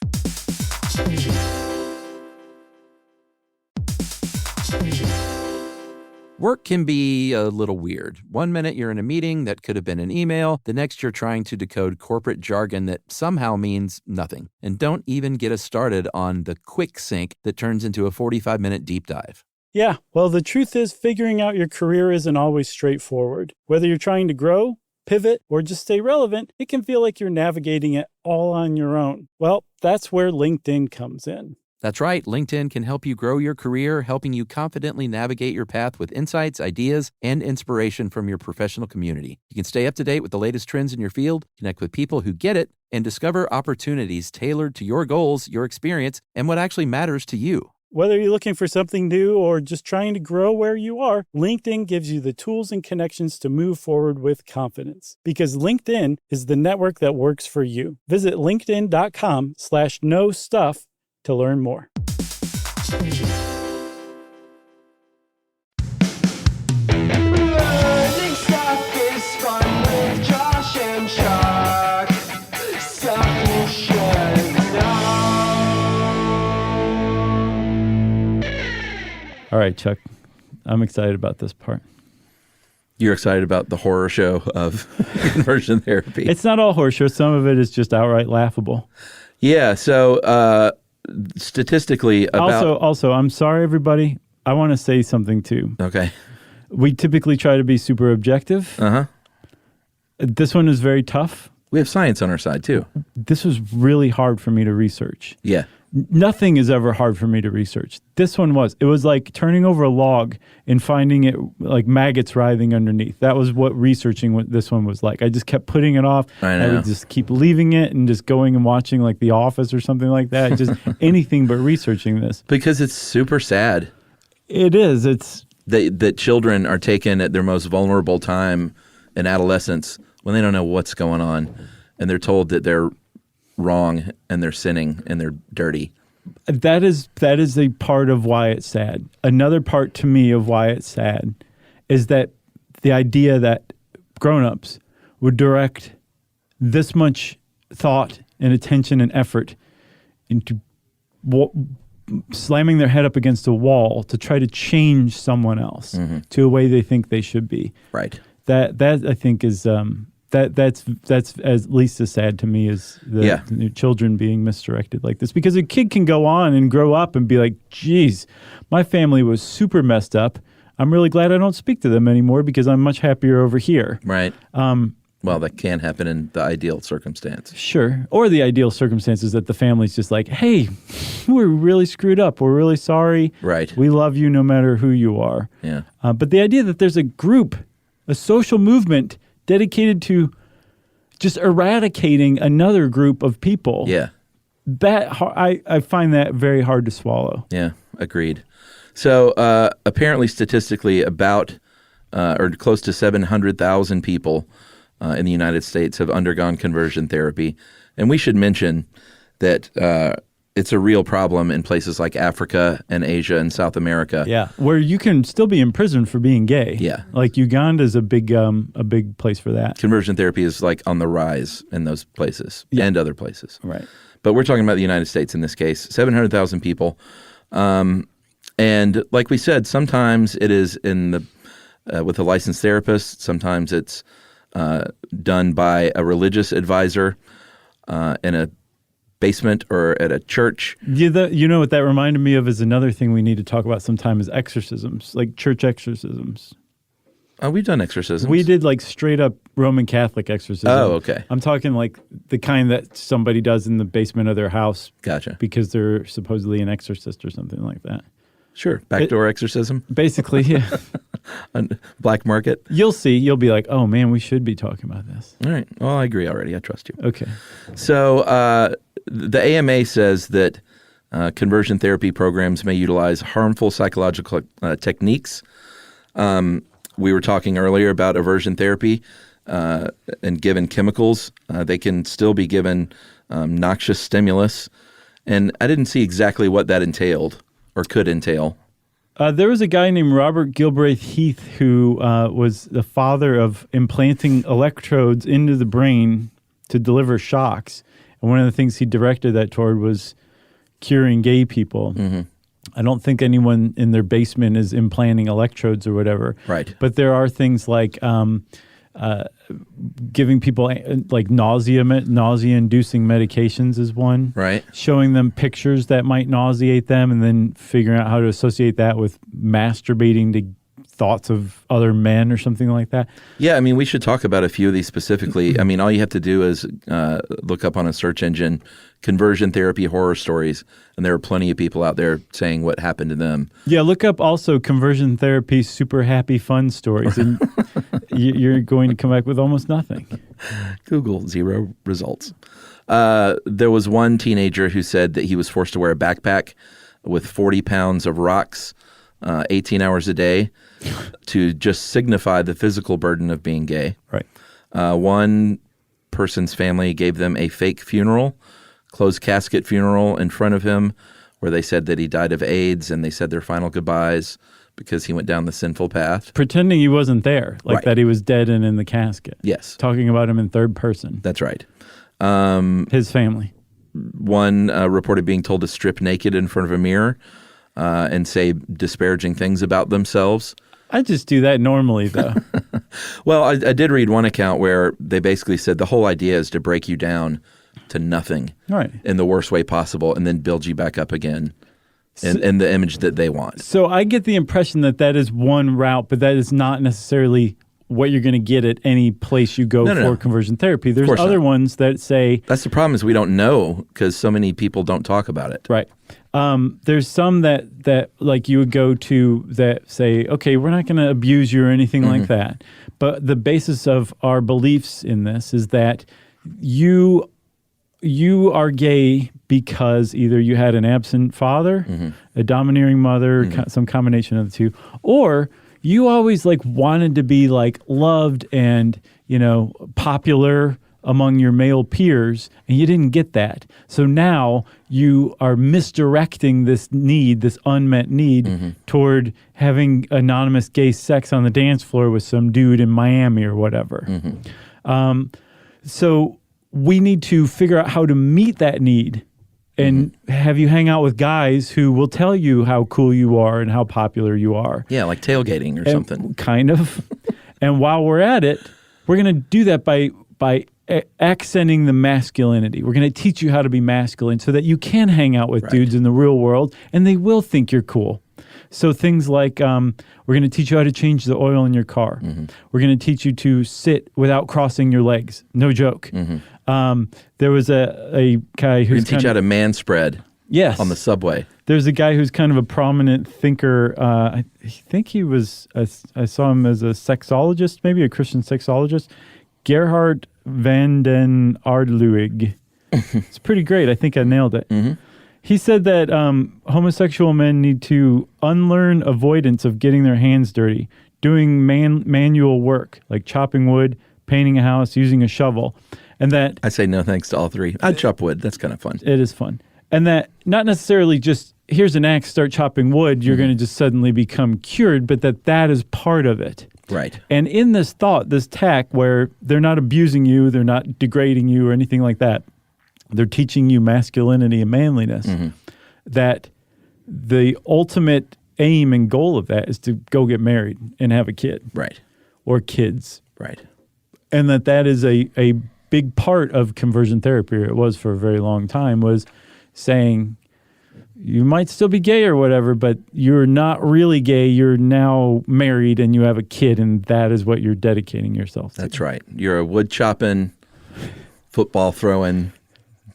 Work can be a little weird. One minute you're in a meeting that could have been an email. The next you're trying to decode corporate jargon that somehow means nothing. And don't even get us started on the quick sync that turns into a 45-minute deep dive. Yeah, well, the truth is figuring out your career isn't always straightforward. Whether you're trying to grow, pivot, or just stay relevant, it can feel like you're navigating it all on your own. Well, that's where LinkedIn comes in. That's right. LinkedIn can help you grow your career, helping you confidently navigate your path with insights, ideas, and inspiration from your professional community. You can stay up to date with the latest trends in your field, connect with people who get it, and discover opportunities tailored to your goals, your experience, and what actually matters to you. Whether you're looking for something new or just trying to grow where you are, LinkedIn gives you the tools and connections to move forward with confidence. Because LinkedIn is the network that works for you. Visit linkedin.com/knowstuff to learn more. Learning stuff is fun with Josh and Chuck. Stuff you should know. All right, Chuck, I'm excited about this part. You're excited about the horror show of conversion therapy. It's not all horror show. Some of it is just outright laughable. Yeah, so statistically about... Also, I'm sorry, everybody. I want to say something, too. Okay. We typically try to be super objective. Uh-huh. This one is very tough. We have science on our side, too. This was really hard for me to research. Yeah. Nothing is ever hard for me to research. This one was. It was like turning over a log and finding it like maggots writhing underneath. That was what researching what this one was like. I just kept putting it off. I would just keep leaving it and just going and watching like The Office or something like that. Just anything but researching this. Because it's super sad. It is. It's that children are taken at their most vulnerable time in adolescence when they don't know what's going on, and they're told that they're wrong and they're sinning and they're dirty. that is a part of why it's sad. Another part to me of why it's sad is that the idea that grown-ups would direct this much thought and attention and effort into slamming their head up against a wall to try to change someone else to a way they think they should be. Right. That I think is that's at least as sad to me as the children being misdirected like this, because a kid can go on and grow up and be like, geez, my family was super messed up. I'm really glad I don't speak to them anymore because I'm much happier over here. Right. Well, that can happen in the ideal circumstance. Sure. Or the ideal circumstance is that the family's just like, hey, we're really screwed up. We're really sorry. Right. We love you no matter who you are. Yeah. But the idea that there's a group, a social movement dedicated to just eradicating another group of people. Yeah. That I find that very hard to swallow. Yeah, agreed. So apparently statistically about or close to 700,000 people in the United States have undergone conversion therapy. And we should mention that it's a real problem in places like Africa and Asia and South America. Yeah, where you can still be imprisoned for being gay. Yeah. Like Uganda is a big place for that. Conversion therapy is like on the rise in those places and other places. Right. But we're talking about the United States in this case, 700,000 people. And like we said, sometimes it is in the with a licensed therapist. Sometimes it's done by a religious advisor in a basement or at a church. You know what that reminded me of is another thing we need to talk about sometime is exorcisms, like church exorcisms. Oh, we've done exorcisms. We did like straight up Roman Catholic exorcism. Oh, okay. I'm talking like the kind that somebody does in the basement of their house. Gotcha. Because they're supposedly an exorcist or something like that. Sure. Backdoor exorcism. Basically, yeah. Black market. You'll see. You'll be like, oh, man, we should be talking about this. All right. Well, I agree already. I trust you. Okay. So the AMA says that conversion therapy programs may utilize harmful psychological techniques. We were talking earlier about aversion therapy and given chemicals. They can still be given noxious stimulus. And I didn't see exactly what that entailed or could entail. There was a guy named Robert Gilbraith Heath who was the father of implanting electrodes into the brain to deliver shocks. And one of the things he directed that toward was curing gay people. Mm-hmm. I don't think anyone in their basement is implanting electrodes or whatever. Right. But there are things like giving people like nausea-inducing medications is one. Right. Showing them pictures that might nauseate them and then figuring out how to associate that with masturbating to thoughts of other men or something like that. Yeah, I mean, we should talk about a few of these specifically. I mean, all you have to do is look up on a search engine, conversion therapy horror stories, and there are plenty of people out there saying what happened to them. Yeah, look up also conversion therapy super happy fun stories, and you're going to come back with almost nothing. Google, 0 results. There was one teenager who said that he was forced to wear a backpack with 40 pounds of rocks 18 hours a day to just signify the physical burden of being gay. Right. One person's family gave them a fake funeral, closed casket funeral in front of him, where they said that he died of AIDS, and they said their final goodbyes because he went down the sinful path. Pretending he wasn't there, like Right. that he was dead and in the casket. Yes. Talking about him in third person. That's right. His family. One reported being told to strip naked in front of a mirror and say disparaging things about themselves. I just do that normally, though. Well, I did read one account where they basically said the whole idea is to break you down to nothing Right. in the worst way possible and then build you back up again in the image that they want. So I get the impression that that is one route, but that is not necessarily what you're going to get at any place you go for conversion therapy. There's other ones that say... That's the problem is we don't know because so many people don't talk about it. Right. There's some that like you would go to that say, okay, we're not going to abuse you or anything like that. But the basis of our beliefs in this is that you you are gay because either you had an absent father, a domineering mother, some combination of the two, or you always like wanted to be like loved and, popular among your male peers, and you didn't get that. So now you are misdirecting this need, this unmet need, toward having anonymous gay sex on the dance floor with some dude in Miami or whatever. So we need to figure out how to meet that need and have you hang out with guys who will tell you how cool you are and how popular you are. Yeah, like tailgating or something. Kind of. And while we're at it, we're going to do that by accenting the masculinity. We're going to teach you how to be masculine so that you can hang out with dudes in the real world and they will think you're cool. So things like we're going to teach you how to change the oil in your car. We're going to teach you to sit without crossing your legs. No joke. There was a guy who's teach you how to man spread. Yes. On the subway. There's a guy who's kind of a prominent thinker. I think he was. I saw him as a sexologist, maybe a Christian sexologist. Gerhard van den Aardluig. It's pretty great. I think I nailed it. He said that homosexual men need to unlearn avoidance of getting their hands dirty, doing manual work like chopping wood, painting a house, using a shovel, and that I say no thanks to all three. I'd chop wood. That's kind of fun. It is fun. And that not necessarily just here's an axe, start chopping wood, you're going to just suddenly become cured, but that is part of it. Right. And in this thought, this tack where they're not abusing you, they're not degrading you or anything like that. They're teaching you masculinity and manliness. That the ultimate aim and goal of that is to go get married and have a kid. Right. Or kids. Right. And that is a big part of conversion therapy, or it was for a very long time, was saying you might still be gay or whatever, but you're not really gay. You're now married and you have a kid, and that is what you're dedicating yourself to. That's right. You're a wood chopping, football throwing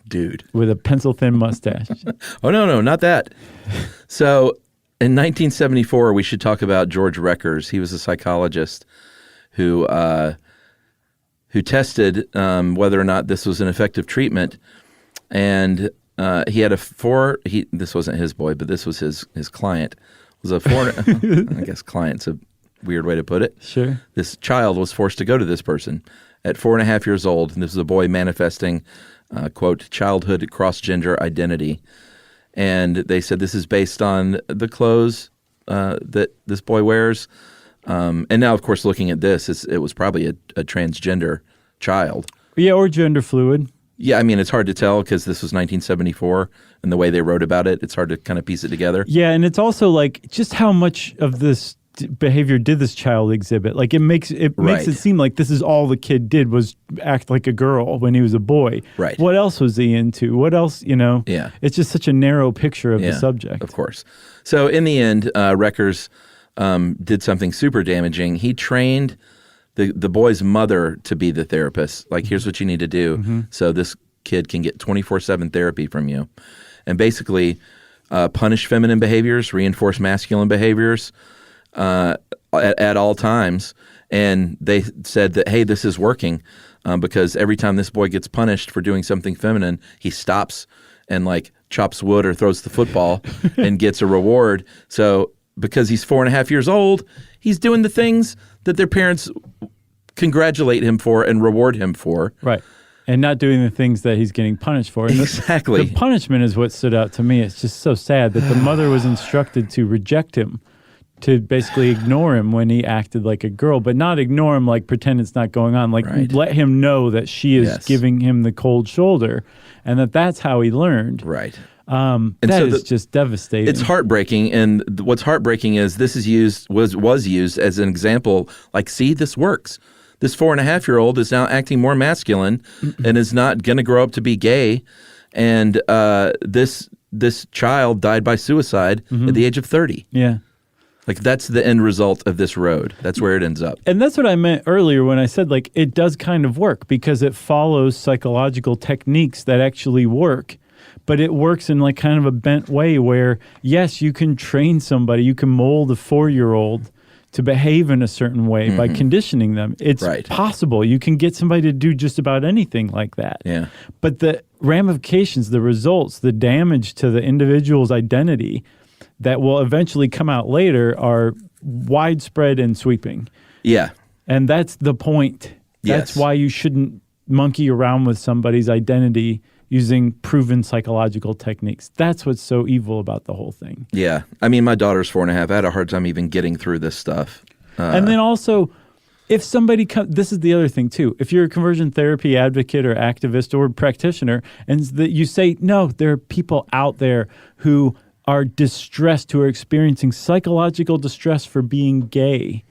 dude. With a pencil-thin mustache. Oh, no, not that. So in 1974, we should talk about George Reckers. He was a psychologist who tested whether or not this was an effective treatment. And he had this wasn't his boy, but this was his client. It was I guess client's a weird way to put it. Sure. This child was forced to go to this person at 4.5 years old. And this was a boy manifesting, quote, childhood cross-gender identity. And they said this is based on the clothes that this boy wears. And now, of course, looking at this, it was probably a transgender child. Yeah, or gender fluid. Yeah, I mean, it's hard to tell because this was 1974, and the way they wrote about it, it's hard to kind of piece it together. Yeah, and it's also like just how much of this behavior did this child exhibit? Like it makes it seem like this is all the kid did was act like a girl when he was a boy. Right. What else was he into? What else, Yeah. It's just such a narrow picture of the subject. Of course. So in the end, Reckers did something super damaging. He trained the boy's mother to be the therapist. Like, here's what you need to do so this kid can get 24/7 therapy from you. And basically punish feminine behaviors, reinforce masculine behaviors at all times. And they said that, hey, this is working because every time this boy gets punished for doing something feminine, he stops and like chops wood or throws the football and gets a reward. So because he's 4.5 years old, he's doing the things that their parents congratulate him for and reward him for. Right. And not doing the things that he's getting punished for. And exactly. The punishment is what stood out to me. It's just so sad that the mother was instructed to reject him, to basically ignore him when he acted like a girl, but not ignore him like pretend it's not going on. Like let him know that she is giving him the cold shoulder and that's how he learned. Right. And that is just devastating. It's heartbreaking, and what's heartbreaking is this is was used as an example. Like, see, this works. This 4.5-year-old is now acting more masculine and is not going to grow up to be gay. And this child died by suicide at the age of 30. Yeah. Like, that's the end result of this road. That's where it ends up. And that's what I meant earlier when I said, like, it does kind of work because it follows psychological techniques that actually work. But it works in like kind of a bent way where, yes, you can train somebody, you can mold a 4-year-old to behave in a certain way by conditioning them. It's possible. You can get somebody to do just about anything like that. Yeah. But the ramifications, the results, the damage to the individual's identity that will eventually come out later are widespread and sweeping. Yeah. And that's the point. That's why you shouldn't monkey around with somebody's identity using proven psychological techniques. That's what's so evil about the whole thing. Yeah. I mean, my daughter's 4.5. I had a hard time even getting through this stuff. And then also, if somebody this is the other thing too. If you're a conversion therapy advocate or activist or practitioner, and you say, no, there are people out there who are distressed, who are experiencing psychological distress for being gay.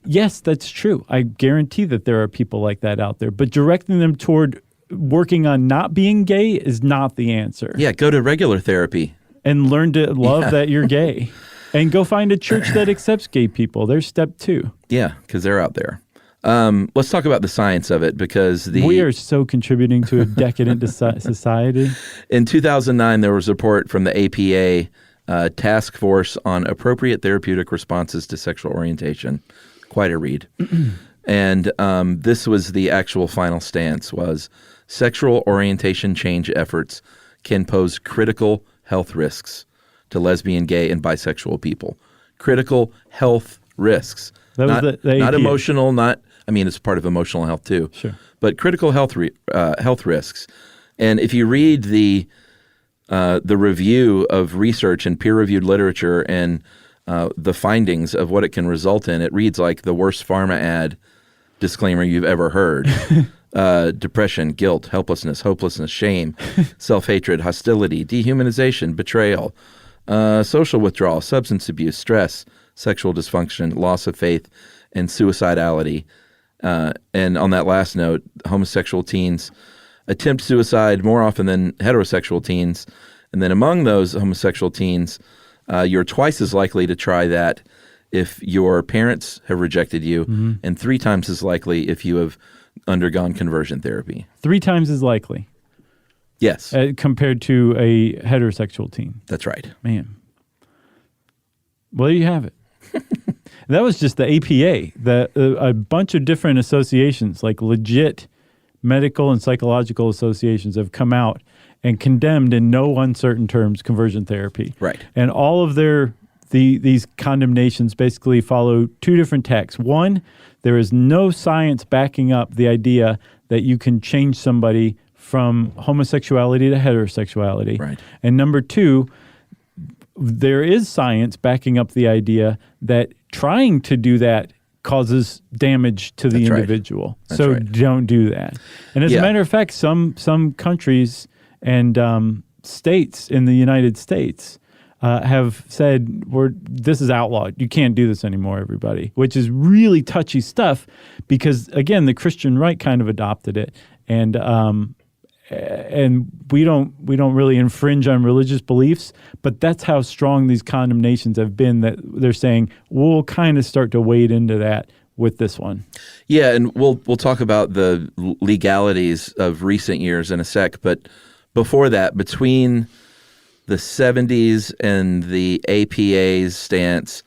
Yes, that's true. I guarantee that there are people like that out there. But directing them toward working on not being gay is not the answer. Yeah, go to regular therapy. And learn to love that you're gay. And go find a church that accepts gay people. There's step 2. Yeah, because they're out there. Let's talk about the science of it, because we are so contributing to a decadent society. In 2009, there was a report from the APA Task Force on Appropriate Therapeutic Responses to Sexual Orientation. Quite a read. And this was the actual final stance was sexual orientation change efforts can pose critical health risks to lesbian, gay, and bisexual people. Critical health risks. That was not emotional, it's part of emotional health too. Sure. But critical health risks. And if you read the review of research and peer-reviewed literature and the findings of what it can result in, it reads like the worst pharma ad disclaimer you've ever heard. Depression, guilt, helplessness, hopelessness, shame, self-hatred, hostility, dehumanization, betrayal, social withdrawal, substance abuse, stress, sexual dysfunction, loss of faith, and suicidality. And on that last note, homosexual teens attempt suicide more often than heterosexual teens. And then among those homosexual teens, you're twice as likely to try that if your parents have rejected you, and 3 times as likely if you have undergone conversion therapy. 3 times as likely. Yes. Compared to a heterosexual teen. That's right. Man. Well, there you have it. That was just the APA. A bunch of different associations, like legit medical and psychological associations, have come out and condemned in no uncertain terms conversion therapy. Right. And all of these condemnations basically follow 2 different texts. One, there is no science backing up the idea that you can change somebody from homosexuality to heterosexuality. Right. And number 2, there is science backing up the idea that trying to do that causes damage to the individual. So don't do that. And as a matter of fact, some countries and states in the United States have said, this is outlawed. You can't do this anymore, everybody, which is really touchy stuff because, again, the Christian right kind of adopted it. And we don't really infringe on religious beliefs, but that's how strong these condemnations have been, that they're saying we'll kind of start to wade into that with this one. Yeah, and we'll talk about the legalities of recent years in a sec, but before that, between the 70s and the APA's stance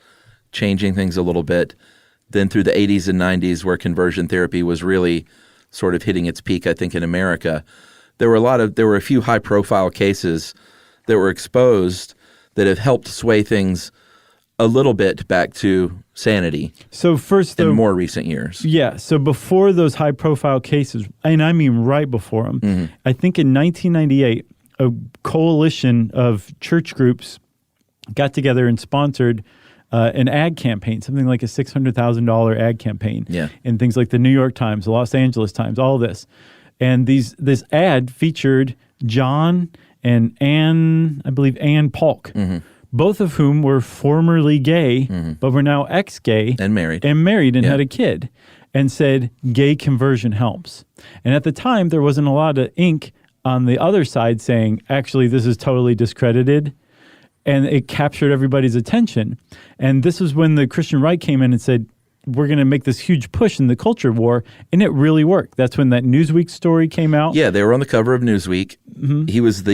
changing things a little bit, then through the 80s and 90s where conversion therapy was really sort of hitting its peak, I think, in America, there were a few high-profile cases that were exposed that have helped sway things a little bit back to sanity. So first, in more recent years. Yeah. So before those high-profile cases, and I mean right before them, I think in 1998, a coalition of church groups got together and sponsored an ad campaign, something like a $600,000 ad campaign, in things like the New York Times, the Los Angeles Times, all this. And this ad featured John and Ann, I believe Ann Polk, both of whom were formerly gay, but were now ex-gay. And married. And had a kid, and said gay conversion helps. And at the time, there wasn't a lot of ink on the other side saying, actually, this is totally discredited. And it captured everybody's attention. And this was when the Christian right came in and said, we're going to make this huge push in the culture war, and it really worked. That's when that Newsweek story came out. Yeah, they were on the cover of Newsweek. He was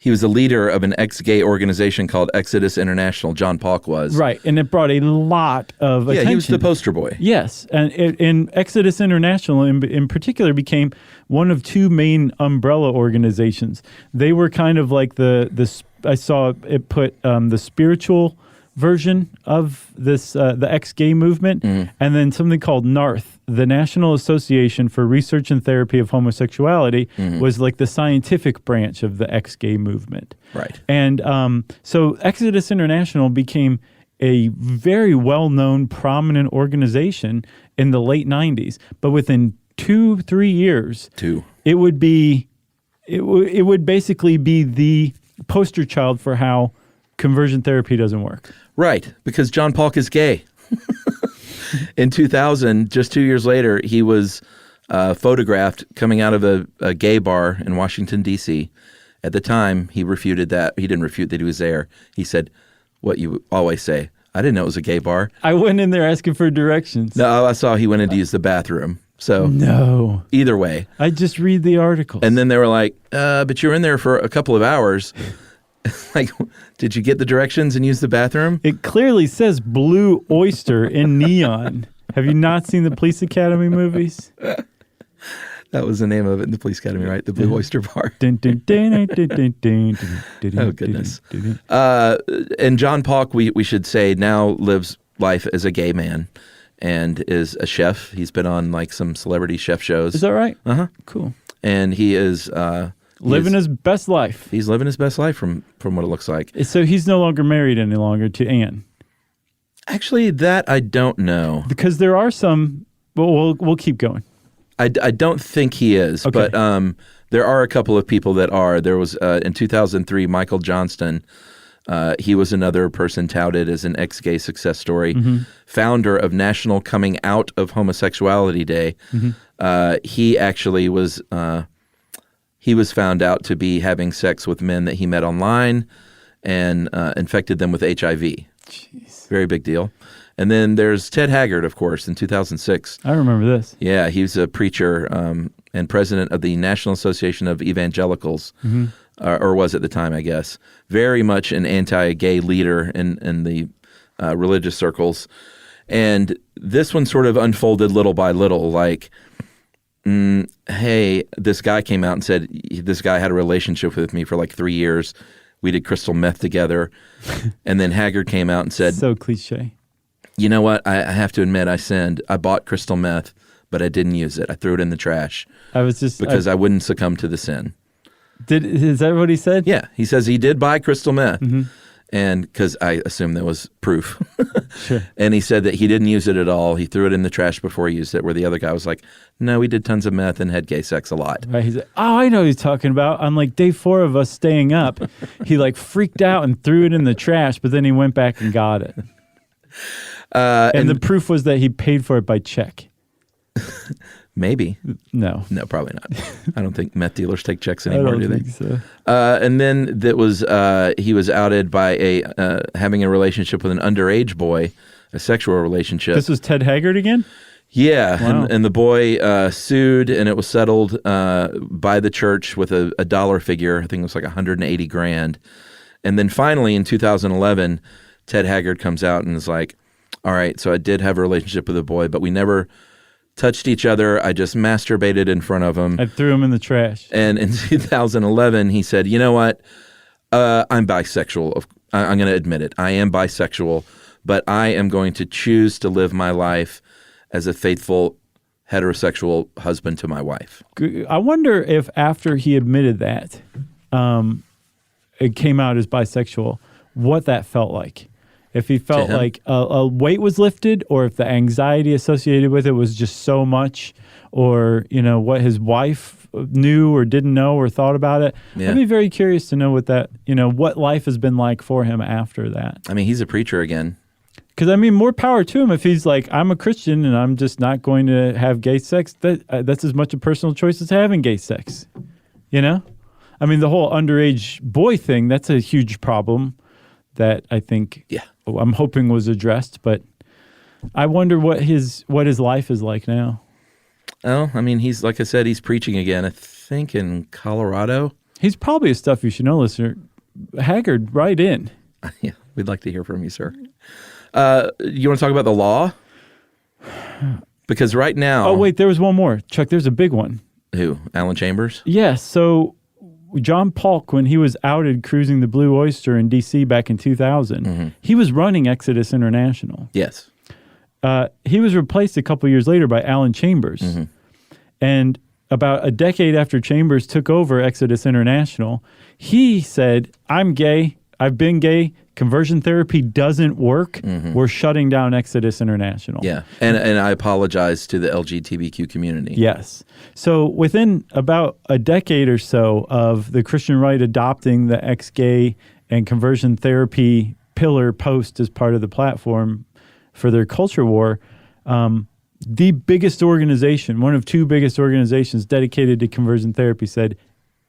he was the leader of an ex-gay organization called Exodus International. John Polk was. Right, and it brought a lot of attention. Yeah, he was the poster boy. Yes, and Exodus International in particular became one of two main umbrella organizations. They were kind of like I saw it put the spiritual version of this the ex-gay movement, and then something called NARTH, the National Association for Research and Therapy of Homosexuality, was like the scientific branch of the ex-gay movement. Right. And so Exodus International became a very well-known, prominent organization in the late 90s. But within 2-3 years, it would basically be the poster child for how conversion therapy doesn't work. Right, because John Polk is gay. In 2000, just 2 years later, he was photographed coming out of a gay bar in Washington, D.C. At the time, he refuted that. He didn't refute that he was there. He said, what you always say, I didn't know it was a gay bar. I went in there asking for directions. No, I saw he went in to use the bathroom. So no. Either way. I just read the articles. And then they were like, but you were in there for a couple of hours. Like, did you get the directions and use the bathroom? It clearly says Blue Oyster in neon. Have you not seen the Police Academy movies? That was the name of it in the Police Academy, right? The Blue Oyster Bar. Oh, goodness. And John Polk, we should say, now lives life as a gay man and is a chef. He's been on like some celebrity chef shows. Is that right? Uh-huh. Cool. And he is... living his best life. He's living his best life from what it looks like. So he's no longer married any longer to Anne. Actually, that I don't know. Because there are some... Well, we'll keep going. I don't think he is, okay. But there are a couple of people that are. There was, in 2003, Michael Johnston. He was another person touted as an ex-gay success story, founder of National Coming Out of Homosexuality Day. He actually was... He was found out to be having sex with men that he met online and infected them with HIV. Jeez. Very big deal. And then there's Ted Haggard, of course, in 2006. I remember this. Yeah, he was a preacher and president of the National Association of Evangelicals, or was at the time, I guess. Very much an anti-gay leader in the religious circles. And this one sort of unfolded little by little, like... hey, this guy came out and said, this guy had a relationship with me for like 3 years. We did crystal meth together. And then Haggard came out and said, so cliche. You know what? I have to admit I sinned. I bought crystal meth, but I didn't use it. I threw it in the trash. Because I wouldn't succumb to the sin. Is that what he said? Yeah. He says he did buy crystal meth. And because I assume there was proof. Sure. And he said that he didn't use it at all. He threw it in the trash before he used it, where the other guy was like, no, we did tons of meth and had gay sex a lot. Right. He's like, oh, I know what he's talking about. On like day 4 of us staying up, he like freaked out and threw it in the trash, but then he went back and got it. And the proof was that he paid for it by check. Maybe. No, probably not. I don't think meth dealers take checks anymore, do they? I don't think so. And then he was outed by having a relationship with an underage boy, a sexual relationship. This was Ted Haggard again? Yeah, wow. and the boy sued, and it was settled by the church with a dollar figure. I think it was like $180,000. And then finally, in 2011, Ted Haggard comes out and is like, all right, so I did have a relationship with a boy, but we never touched each other. I just masturbated in front of him. I threw him in the trash. And in 2011, he said, you know what? I'm bisexual. I'm going to admit it. I am bisexual, but I am going to choose to live my life as a faithful heterosexual husband to my wife. I wonder if after he admitted that, it came out as bisexual, what that felt like. If he felt like a weight was lifted, or if the anxiety associated with it was just so much, or, you know, what his wife knew or didn't know or thought about it. Yeah. I'd be very curious to know what that, you know, what life has been like for him after that. I mean, he's a preacher again. Because, I mean, more power to him if he's like, I'm a Christian and I'm just not going to have gay sex. That's as much a personal choice as having gay sex, you know? I mean, the whole underage boy thing, that's a huge problem that I think I'm hoping was addressed. But I wonder what his life is like now. Oh, I mean, he's, like I said, he's preaching again, I think in Colorado. He's probably a Stuff You Should Know listener. Haggard, right in. Yeah, we'd like to hear from you, sir. You want to talk about the law? Because right now... Oh, wait, there was one more. Chuck, there's a big one. Who? Alan Chambers? Yes, so John Polk, when he was outed cruising the Blue Oyster in D.C. back in 2000, he was running Exodus International. Yes. He was replaced a couple years later by Alan Chambers. And about a decade after Chambers took over Exodus International, he said, I'm gay. I've been gay. Conversion therapy doesn't work. We're shutting down Exodus International. Yeah. And I apologize to the LGBTQ community. Yes. So within about a decade or so of the Christian right adopting the ex-gay and conversion therapy pillar post as part of the platform for their culture war, the biggest organization, one of two biggest organizations dedicated to conversion therapy said,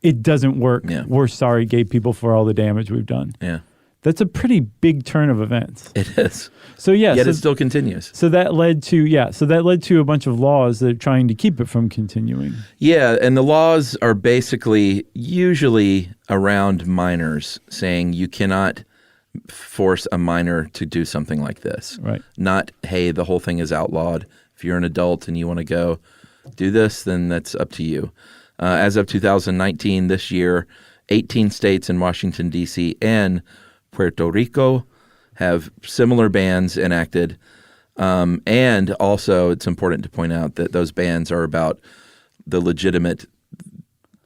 it doesn't work. Yeah. We're sorry, gay people, for all the damage we've done. Yeah. That's a pretty big turn of events. It is. So yes, Yet it still continues. So that led to a bunch of laws that are trying to keep it from continuing. Yeah, and the laws are basically usually around minors, saying you cannot force a minor to do something like this. Right. Not, hey, the whole thing is outlawed. If you're an adult and you want to go do this, then that's up to you. As of 2019, this year, 18 states in Washington, D.C. and Puerto Rico have similar bans enacted. And also, it's important to point out that those bans are about the legitimate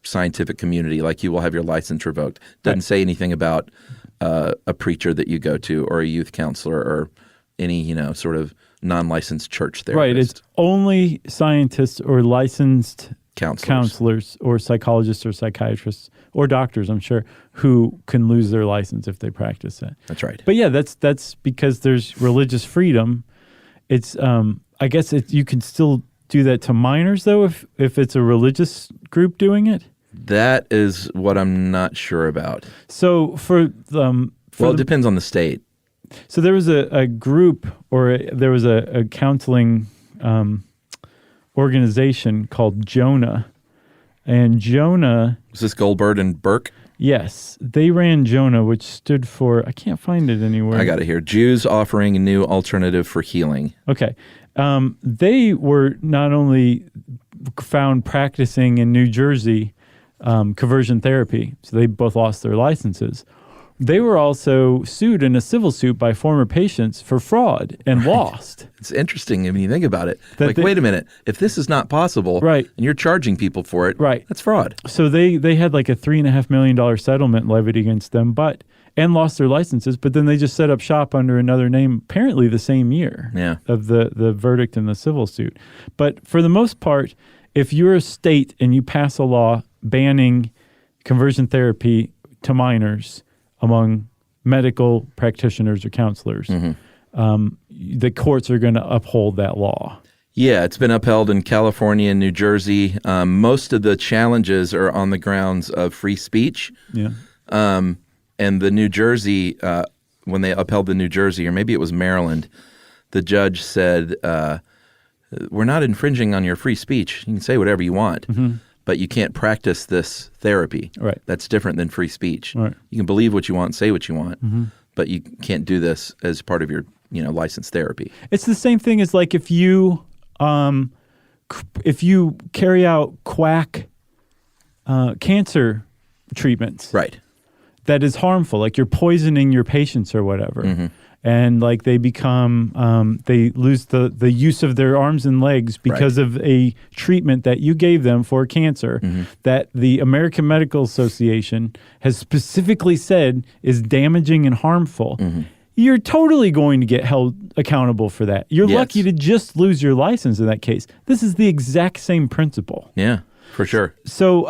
scientific community. Like, you will have your license revoked. Doesn't say anything about a preacher that you go to or a youth counselor or any, sort of non-licensed church therapist. Right. It's only scientists or licensed counselors or psychologists or psychiatrists or doctors, I'm sure, who can lose their license if they practice it. That's right. But yeah, that's because there's religious freedom. It's I guess you can still do that to minors though if it's a religious group doing it. That is what I'm not sure about. So it depends on the state. So there was a group there was a counseling organization called Jonah. And Jonah... Was this Goldberg and Burke? Yes. They ran Jonah, which stood for... I can't find it anywhere. I got it here. Jews offering a new alternative for healing. Okay. They were not only found practicing in New Jersey conversion therapy, so they both lost their licenses. They were also sued in a civil suit by former patients for fraud and lost. It's interesting when you think about it. Wait a minute. If this is not possible, right, and you're charging people for it, right, that's fraud. So they had like a $3.5 million settlement levied against them, and lost their licenses. But then they just set up shop under another name, apparently the same year of the verdict in the civil suit. But for the most part, if you're a state and you pass a law banning conversion therapy to minors among medical practitioners or counselors, the courts are going to uphold that law. Yeah, it's been upheld in California and New Jersey. Most of the challenges are on the grounds of free speech. Yeah. And the New Jersey, when they upheld the New Jersey, or maybe it was Maryland, the judge said, we're not infringing on your free speech. You can say whatever you want. But you can't practice this therapy. Right. That's different than free speech. Right. You can believe what you want, say what you want, but you can't do this as part of your, licensed therapy. It's the same thing as like if you carry out quack cancer treatments, right, that is harmful, like you're poisoning your patients or whatever. And like they become, they lose the use of their arms and legs because of a treatment that you gave them for cancer that the American Medical Association has specifically said is damaging and harmful. You're totally going to get held accountable for that. You're lucky to just lose your license in that case. This is the exact same principle. Yeah. For sure. So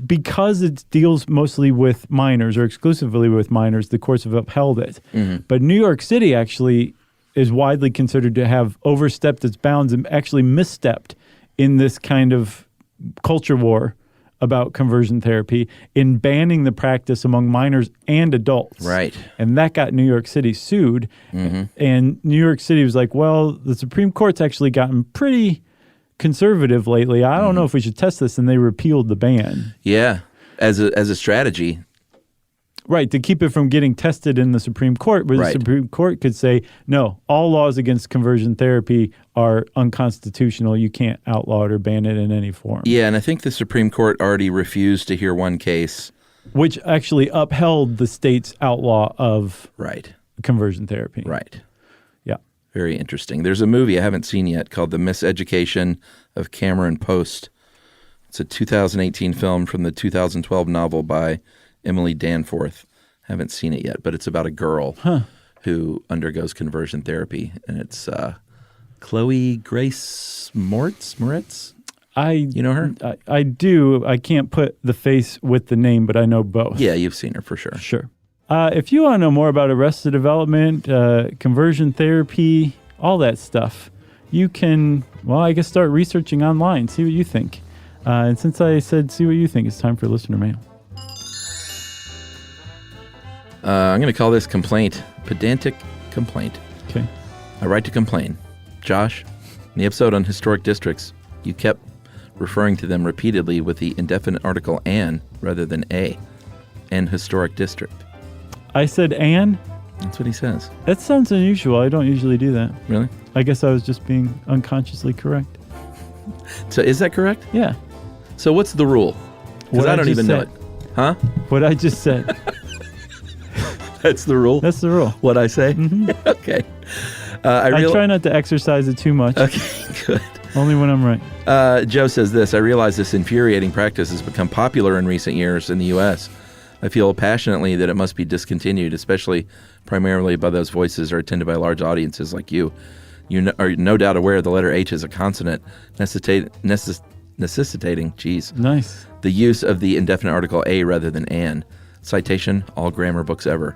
because it deals mostly with minors or exclusively with minors, the courts have upheld it. But New York City actually is widely considered to have overstepped its bounds and actually misstepped in this kind of culture war about conversion therapy in banning the practice among minors and adults. Right. And that got New York City sued. And New York City was like, well, the Supreme Court's actually gotten pretty conservative lately. I don't know if we should test this, and they repealed the ban. Yeah. as a strategy. Right, to keep it from getting tested in the Supreme Court, where the Supreme Court could say, no, all laws against conversion therapy are unconstitutional. You can't outlaw it or ban it in any form. Yeah, and I think the Supreme Court already refused to hear one case. Which actually upheld the state's outlaw of Right. conversion therapy. Right. Yeah. Very interesting. There's a movie I haven't seen yet called The Miseducation of Cameron Post. It's a 2018 film from the 2012 novel by Emily Danforth. Haven't seen it yet, but it's about a girl who undergoes conversion therapy, and it's Chloe Grace Moretz. You know her? I do. I can't put the face with the name, but I know both. Yeah, you've seen her for sure. Sure. If you want to know more about Arrested Development, conversion therapy, all that stuff, you can, well, I guess start researching online, see what you think. And since I said see what you think, it's time for listener mail. I'm going to call this complaint, pedantic complaint. Okay. I write to complain. Josh, in the episode on historic districts, you kept referring to them repeatedly with the indefinite article "an" rather than "a," an historic district. I said "an"? That's what he says. That sounds unusual. I don't usually do that. Really? I guess I was just being unconsciously correct. So is that correct? Yeah. So what's the rule? Because I don't even know it. Huh? What I just said. That's the rule? That's the rule. What I say? Mm-hmm. Okay. I try not to exercise it too much. Okay, good. Only when I'm right. Joe says this, I realize this infuriating practice has become popular in recent years in the U.S. I feel passionately that it must be discontinued, especially primarily by those voices are attended by large audiences like you. You are no doubt aware the letter H is a consonant, necessitating, the use of the indefinite article a rather than an. Citation, all grammar books ever.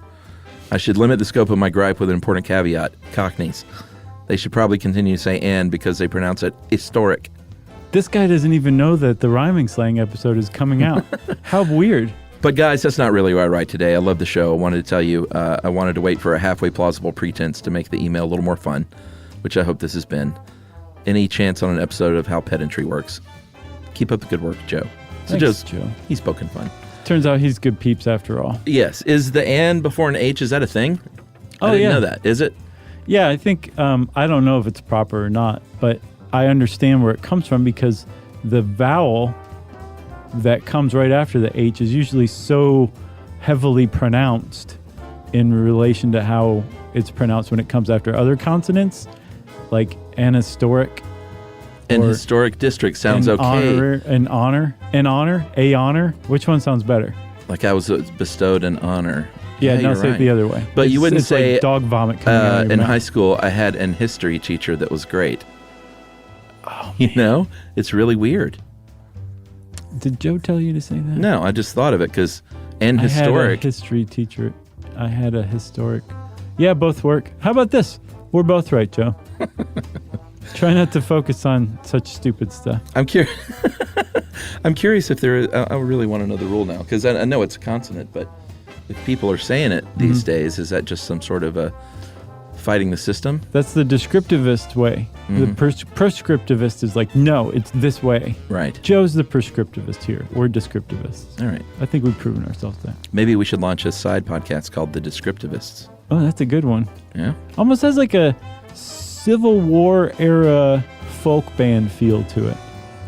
I should limit the scope of my gripe with an important caveat. Cockneys. They should probably continue to say "and" because they pronounce it historic. This guy doesn't even know that the Rhyming Slang episode is coming out. How weird. But guys, that's not really what I write today. I love the show. I wanted to tell you, I wanted to wait for a halfway plausible pretense to make the email a little more fun, which I hope this has been. Any chance on an episode of How Pedantry Works? Keep up the good work, Joe. So Thanks, Joe. He's poking fun. Turns out he's good peeps after all. Yes. Is the "and" before an H, is that a thing? I didn't know that. Is it? Yeah, I think, I don't know if it's proper or not, but I understand where it comes from because the vowel that comes right after the H is usually so heavily pronounced in relation to how it's pronounced when it comes after other consonants, like anhistoric. An historic district sounds okay. An honor. Which one sounds better? Like I was bestowed an honor. Yeah, no, say it the other way. But you wouldn't it's say like dog vomit coming out of your in mouth. high school. I had an history teacher that was great. Oh, you know, it's really weird. Did Joe tell you to say that? No, I just thought of it because historic. I had a history teacher. I had a historic. Yeah, both work. How about this? We're both right, Joe. Try not to focus on such stupid stuff. I'm curious. I'm curious if there is. I really want to know the rule now because I know it's a consonant, but if people are saying it these days, is that just some sort of a fighting the system? That's the descriptivist way. The prescriptivist is like, no, it's this way. Right. Joe's the prescriptivist here. We're descriptivists. All right. I think we've proven ourselves that. Maybe we should launch a side podcast called The Descriptivists. Oh, that's a good one. Yeah. Almost has like a Civil War era folk band feel to it.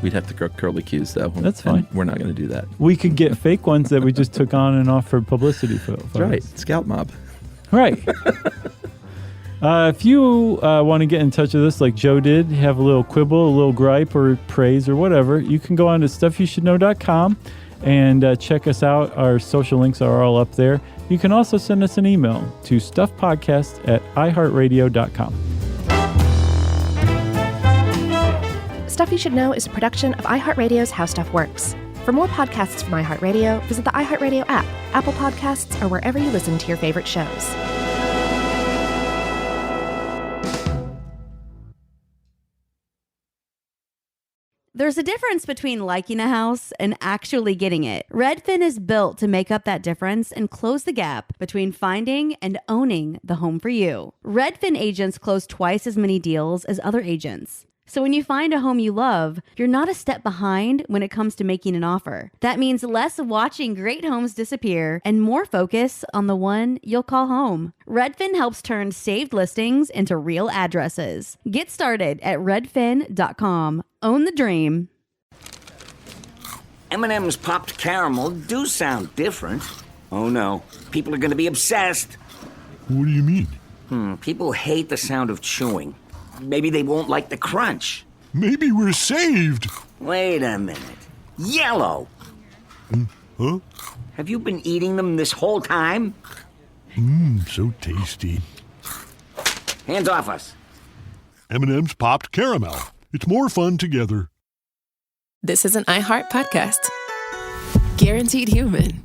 We'd have to curly cues, though. That's fine. We're not going to do that. We could get fake ones that we just took on and off for publicity. That's right. Scout mob. Right. If you want to get in touch with us like Joe did, have a little quibble, a little gripe, or praise, or whatever, you can go on to stuffyoushouldknow.com and check us out. Our social links are all up there. You can also send us an email to stuffpodcast@iheartradio.com. Stuff You Should Know is a production of iHeartRadio's How Stuff Works. For more podcasts from iHeartRadio, visit the iHeartRadio app, Apple Podcasts, or wherever you listen to your favorite shows. There's a difference between liking a house and actually getting it. Redfin is built to make up that difference and close the gap between finding and owning the home for you. Redfin agents close twice as many deals as other agents. So when you find a home you love, you're not a step behind when it comes to making an offer. That means less watching great homes disappear and more focus on the one you'll call home. Redfin helps turn saved listings into real addresses. Get started at redfin.com. Own the dream. M&M's popped caramel do sound different. Oh no, people are going to be obsessed. What do you mean? People hate the sound of chewing. Maybe they won't like the crunch. Maybe we're saved. Wait a minute. Yellow! Huh? Have you been eating them this whole time? So tasty. Hands off us. M&M's popped caramel. It's more fun together. This is an iHeart podcast. Guaranteed human.